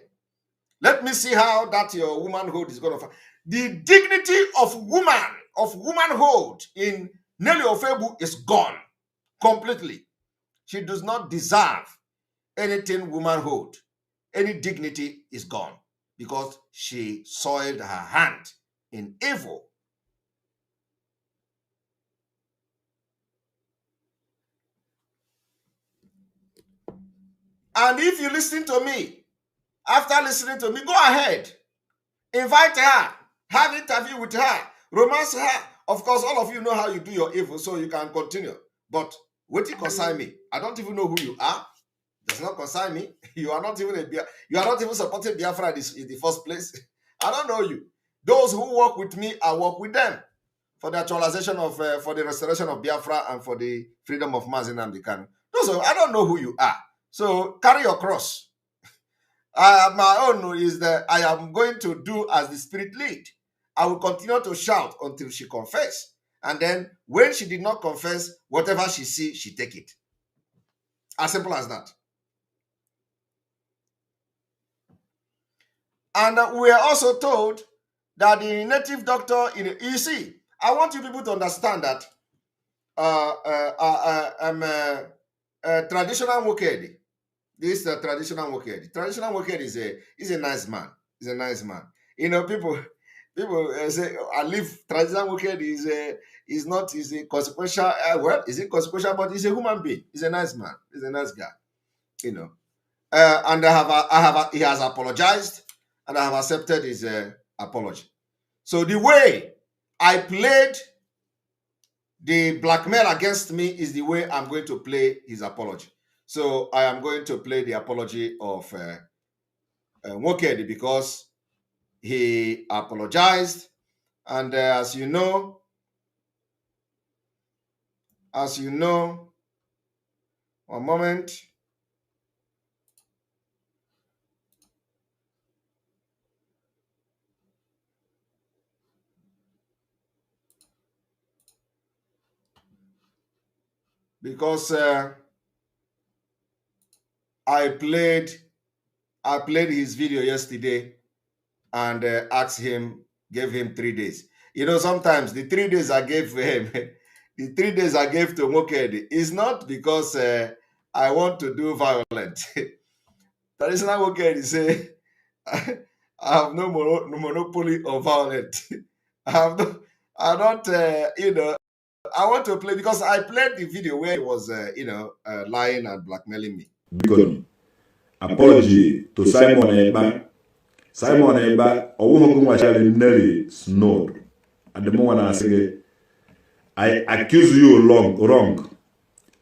Let me see how that your womanhood is going to fight. The dignity of womanhood in Nelly Ofebu is gone completely. She does not deserve anything womanhood. Any dignity is gone because she soiled her hand in evil. And if you listen to me, after listening to me, go ahead. Invite her. Have an interview with her. Romance her. Of course, all of you know how you do your evil, so you can continue. But what you concern me? I don't even know who you are. Does not concern me. You are not even supporting Biafra in the first place. I don't know you. Those who work with me, I work with them for the actualization of, for the restoration of Biafra and for the freedom of Mazi and Nnamdi Kanu. I don't know who you are. So carry your cross. My own is that I am going to do as the Spirit lead. I will continue to shout until she confess. And then when she did not confess, whatever she see, she take it. As simple as that. And we are also told that the native doctor, you see, I want you people to understand that traditional Mokedi. This traditional Mokedi. Traditional Mokedi is a nice man. He's a nice man. You know, people say I live traditional Mokedi is a consequential. Well, is it consequential? But he's a human being. He's a nice man. He's a nice guy. You know, and he has apologized, and I have accepted his apology. So the way I played the blackmail against me is the way I'm going to play his apology. So I am going to play the apology of Mokedi because he apologized. And as you know, one moment. because I played his video yesterday and asked him, gave him 3 days. You know, sometimes the 3 days I gave him, the 3 days I gave to Mokedi is not because I want to do violent. Traditional Mokedi say, I have no monopoly of violence. I don't, you know, I want to play because I played the video where he was, lying and blackmailing me. Bikon, apology to Simon Ekpa. Simon Ekpa, Owuhoku Machari Nelly snowed. At the moment I say, I accuse you wrong.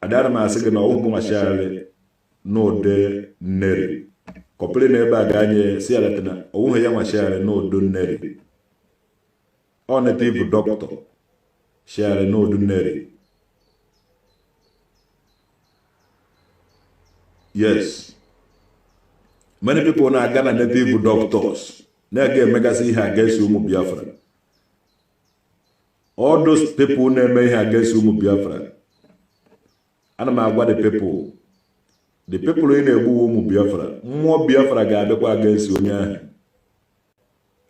At that moment I say, Owuhoku Machari no de Nelly. Couple neighbor Ganye, see that Owuhoku Machari no do Nelly. Or native doctor, share no do Nelly. Yes. Many people now Ghana native doctors. They get mega see against Biafra. All those people name against Biafra. And I'm what the people. The people in the Biafra. More Biafra go against you.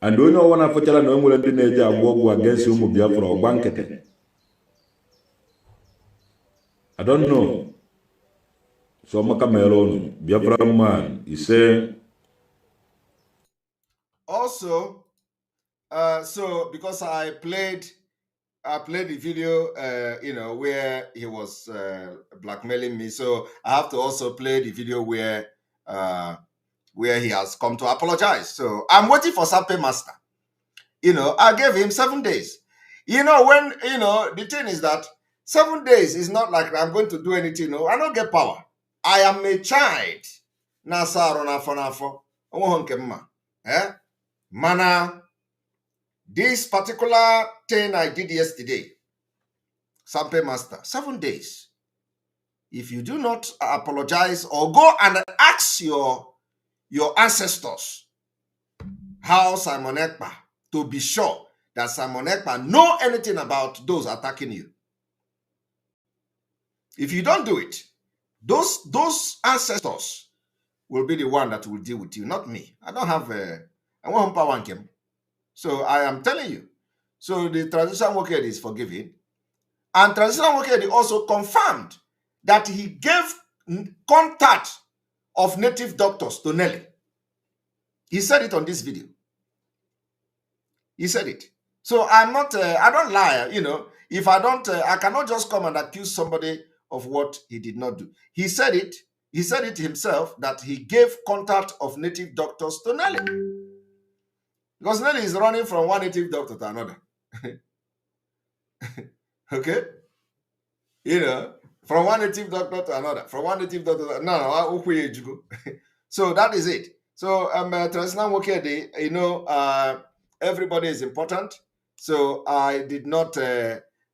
And do you know one of the no more go against you Biafra or Bankete? I don't know. So Makamelon, Biafran man, he say. Also, so because I played the video, where he was blackmailing me. So I have to also play the video where he has come to apologize. So I'm waiting for Sampe Master. I gave him 7 days. When the thing is that 7 days is not like I'm going to do anything. No, I don't get power. I am a child. Mana, this particular thing I did yesterday, Sampe Master, 7 days. If you do not apologize or go and ask your ancestors how Simon Ekpa, to be sure that Simon Ekpa know anything about those attacking you. If you don't do it, those ancestors will be the one that will deal with you, not me. I don't have I want power and him. So I am telling you. So the transition worker is forgiven. And transition worker also confirmed that he gave contact of native doctors to Nelly. He said it on this video. He said it. So I'm not, I don't lie, if I don't, I cannot just come and accuse somebody of what he did not do. He said it himself that he gave contact of native doctors to Nelly. Because Nelly is running from one native doctor to another. Okay? From one native doctor to another. From one native doctor to another. So that is it. So traditional worker day, everybody is important. So I did not,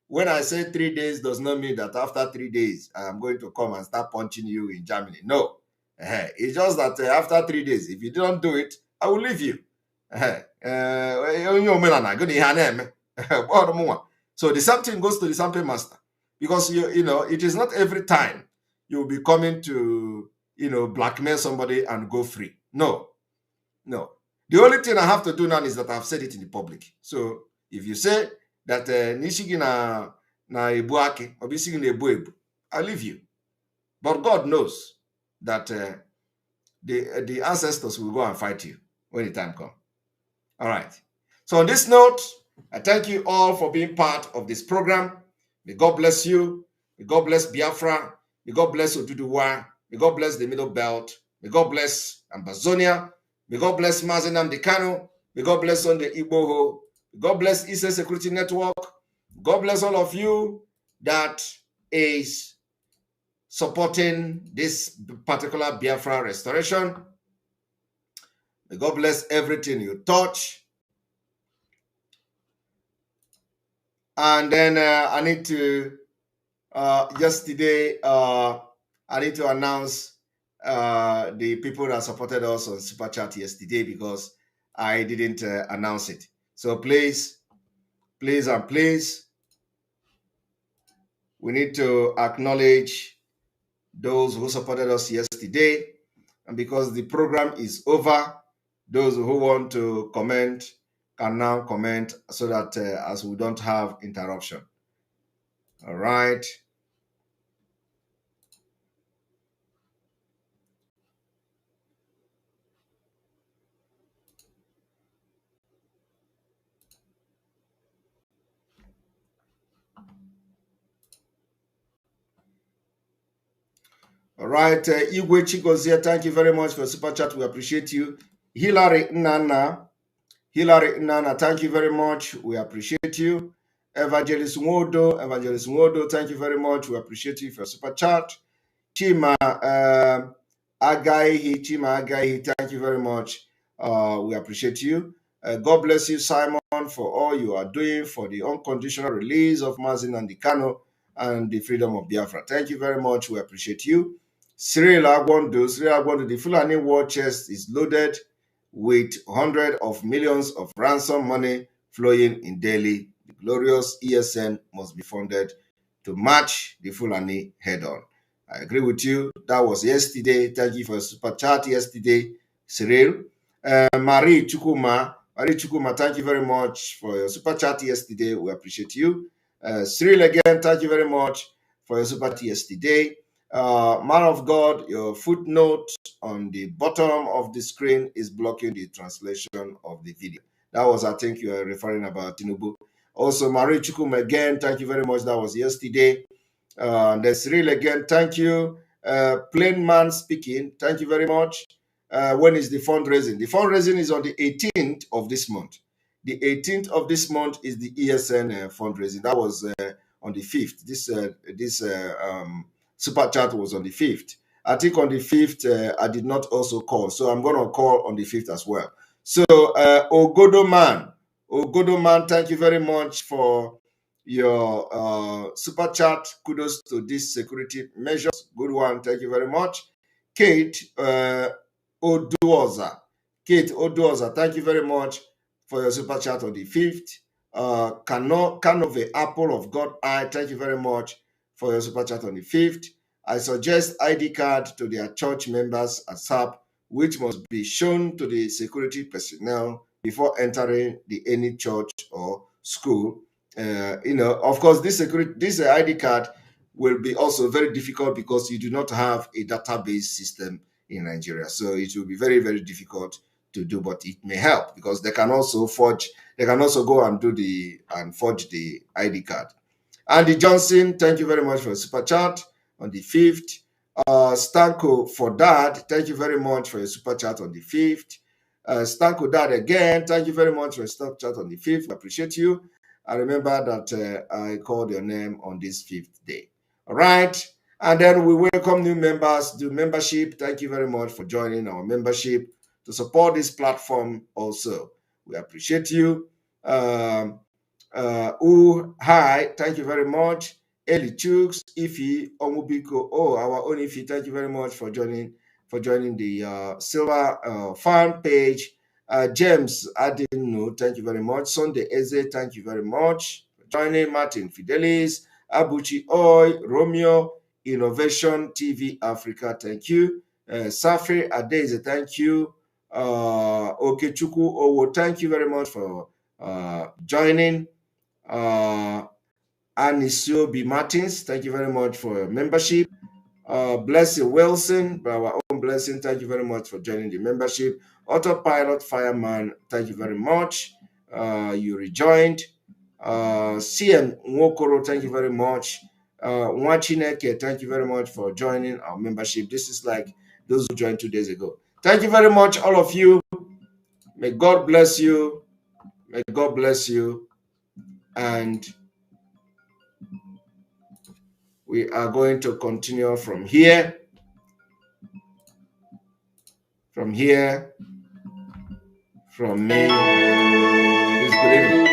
when I say 3 days does not mean that after 3 days, I'm going to come and start punching you in Germany. No. It's just that after 3 days, if you don't do it, I will leave you. So the same thing goes to the Sampe Master. Because, it is not every time you'll be coming to, blackmail somebody and go free. No. The only thing I have to do now is that I've said it in the public. So if you say that Nishigi na Ebuake or Bisigi na Ebu, I'll leave you. But God knows that the ancestors will go and fight you when the time comes. All right. So on this note, I thank you all for being part of this program. May God bless you. May God bless Biafra. May God bless Oduduwa. May God bless the Middle Belt. May God bless Ambazonia. May God bless Mazi Nnamdi Kanu. May God bless Sunday Igboho. May God bless Eastern Security Network. God bless all of you that is supporting this particular Biafra restoration. May God bless everything you touch. And then I need to, yesterday, I need to announce the people that supported us on Super Chat yesterday because I didn't announce it. So please, We need to acknowledge those who supported us yesterday. And because the program is over, those who want to comment can now comment so that as we don't have interruption. All right. All right, Igwe Chigozia, thank you very much for super chat. We appreciate you. Hilary Nana, thank you very much. We appreciate you. Evangelist Nwodo, thank you very much. We appreciate you for super chat. Chima Agaihi, thank you very much. We appreciate you. God bless you, Simon, for all you are doing for the unconditional release of Mazi and Kanu and the freedom of Biafra. Thank you very much. We appreciate you. Cyril Agwondo, the Fulani war chest is loaded with hundreds of millions of ransom money flowing in Delhi. The glorious ESN must be funded to match the Fulani head on. I agree with you. That was yesterday. Thank you for a super chat yesterday, Cyril. Marie Chukuma, thank you very much for your super chat yesterday. We appreciate you. Cyril, again, thank you very much for your super chat yesterday. Man of God, your footnote on the bottom of the screen is blocking the translation of the video. That was, I think, you are referring about Tinubu. Also, Marie Chukum, again, thank you very much. That was yesterday. There's Cyril again, thank you. Plain Man speaking, thank you very much. When is the fundraising? The fundraising is on the 18th of this month. The 18th of this month is the ESN fundraising. That was on the 5th. This super chat was on the 5th. I think on the 5th, I did not also call. So I'm going to call on the 5th as well. So Ogodo Man, thank you very much for your super chat. Kudos to these security measures. Good one. Thank you very much. Kate Oduoza, thank you very much for your super chat on the 5th. Kanove Apple of God Eye, thank you very much for your super chat on the 5th. I suggest ID card to their church members at SAP, which must be shown to the security personnel before entering any church or school. Of course, this ID card will be also very difficult because you do not have a database system in Nigeria. So it will be very, very difficult to do, but it may help because they can also go and forge the ID card. Andy Johnson, thank you very much for a super chat on the 5th. Stanko for Dad, thank you very much for your super chat on the 5th. Stanko Dad again, thank you very much for your super chat on the 5th. I appreciate you. I remember that I called your name on this 5th day. All right. And then we welcome new members to membership. Thank you very much for joining our membership to support this platform also. We appreciate you. Hi, thank you very much. Eli Chooks, Ifi, Omubiko, our own Ifi, thank you very much for joining the Silver fan page. James Adinu, thank you very much. Sunday Eze, thank you very much for joining. Martin Fidelis, Abuchi Oi, Romeo, Innovation TV Africa, thank you. Safri Adeze, thank you. Okechukwu Owo, thank you very much for joining. Anisiobi Martins, thank you very much for your membership. Blessing Wilson, our own Blessing, thank you very much for joining the membership. Autopilot Fireman, thank you very much. You rejoined. CM Nwokoro, thank you very much. Nwachineke, thank you very much for joining our membership. This is like those who joined 2 days ago. Thank you very much, all of you. May God bless you. May God bless you. And we are going to continue from here. From me. Please believe me.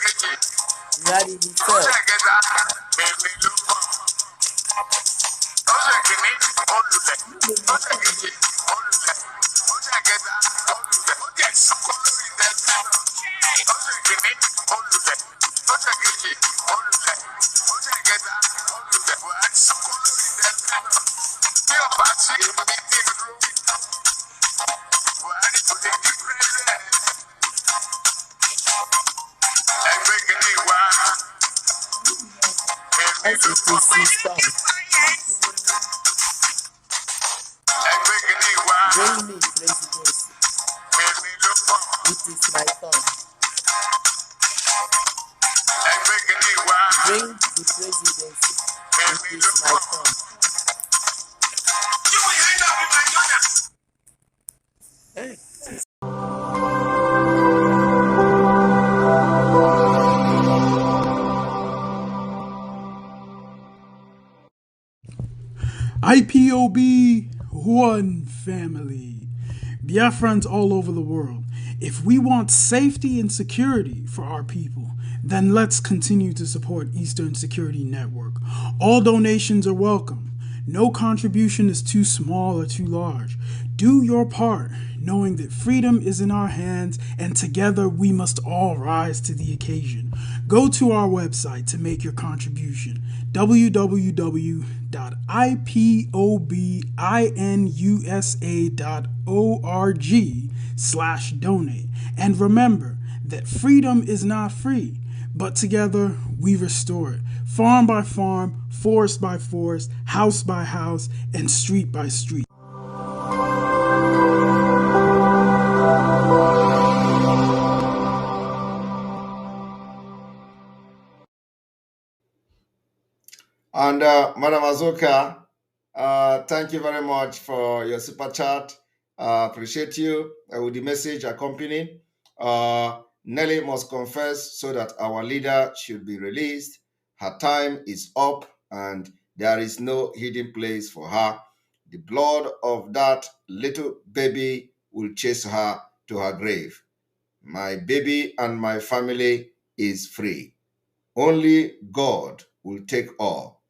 Nnamdi himself. Exposition. Bring me presidency. It is my turn. Bring the presidency. It is my turn. Hey. IPOB, one family. Biafrans all over the world. If we want safety and security for our people, then let's continue to support Eastern Security Network. All donations are welcome. No contribution is too small or too large. Do your part, knowing that freedom is in our hands and together we must all rise to the occasion. Go to our website to make your contribution, www.ipobinUSA.org/donate. And remember that freedom is not free, but together we restore it. Farm by farm, forest by forest, house by house, and street by street. And Madam Azuka, thank you very much for your super chat. Appreciate you with the message accompanying. Nelly must confess so that our leader should be released. Her time is up and there is no hidden place for her. The blood of that little baby will chase her to her grave. My baby and my family is free. Only God will take all.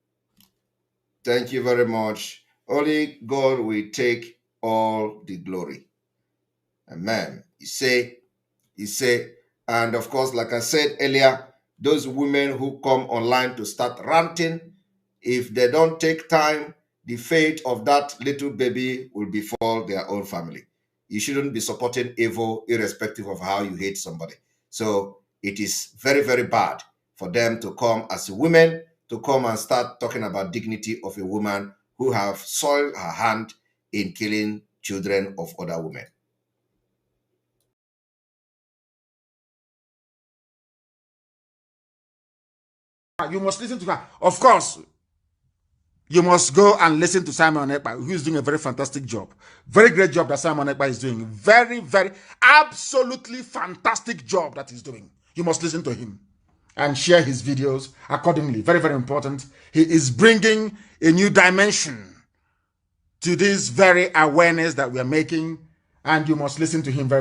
Thank you very much. Only God will take all the glory. Amen. You say, and of course, like I said earlier, those women who come online to start ranting, if they don't take time, the fate of that little baby will befall their own family. You shouldn't be supporting evil irrespective of how you hate somebody. So it is very, very bad for them to come as women, to come and start talking about dignity of a woman who have soiled her hand in killing children of other women. You must listen to her. Of course, you must go and listen to Simon Ekpa, who is doing a very fantastic job. Very great job that Simon Ekpa is doing. Very, very, absolutely fantastic job that he's doing. You must listen to him and share his videos accordingly. Very, very important. He is bringing a new dimension to this very awareness that we are making, and you must listen to him very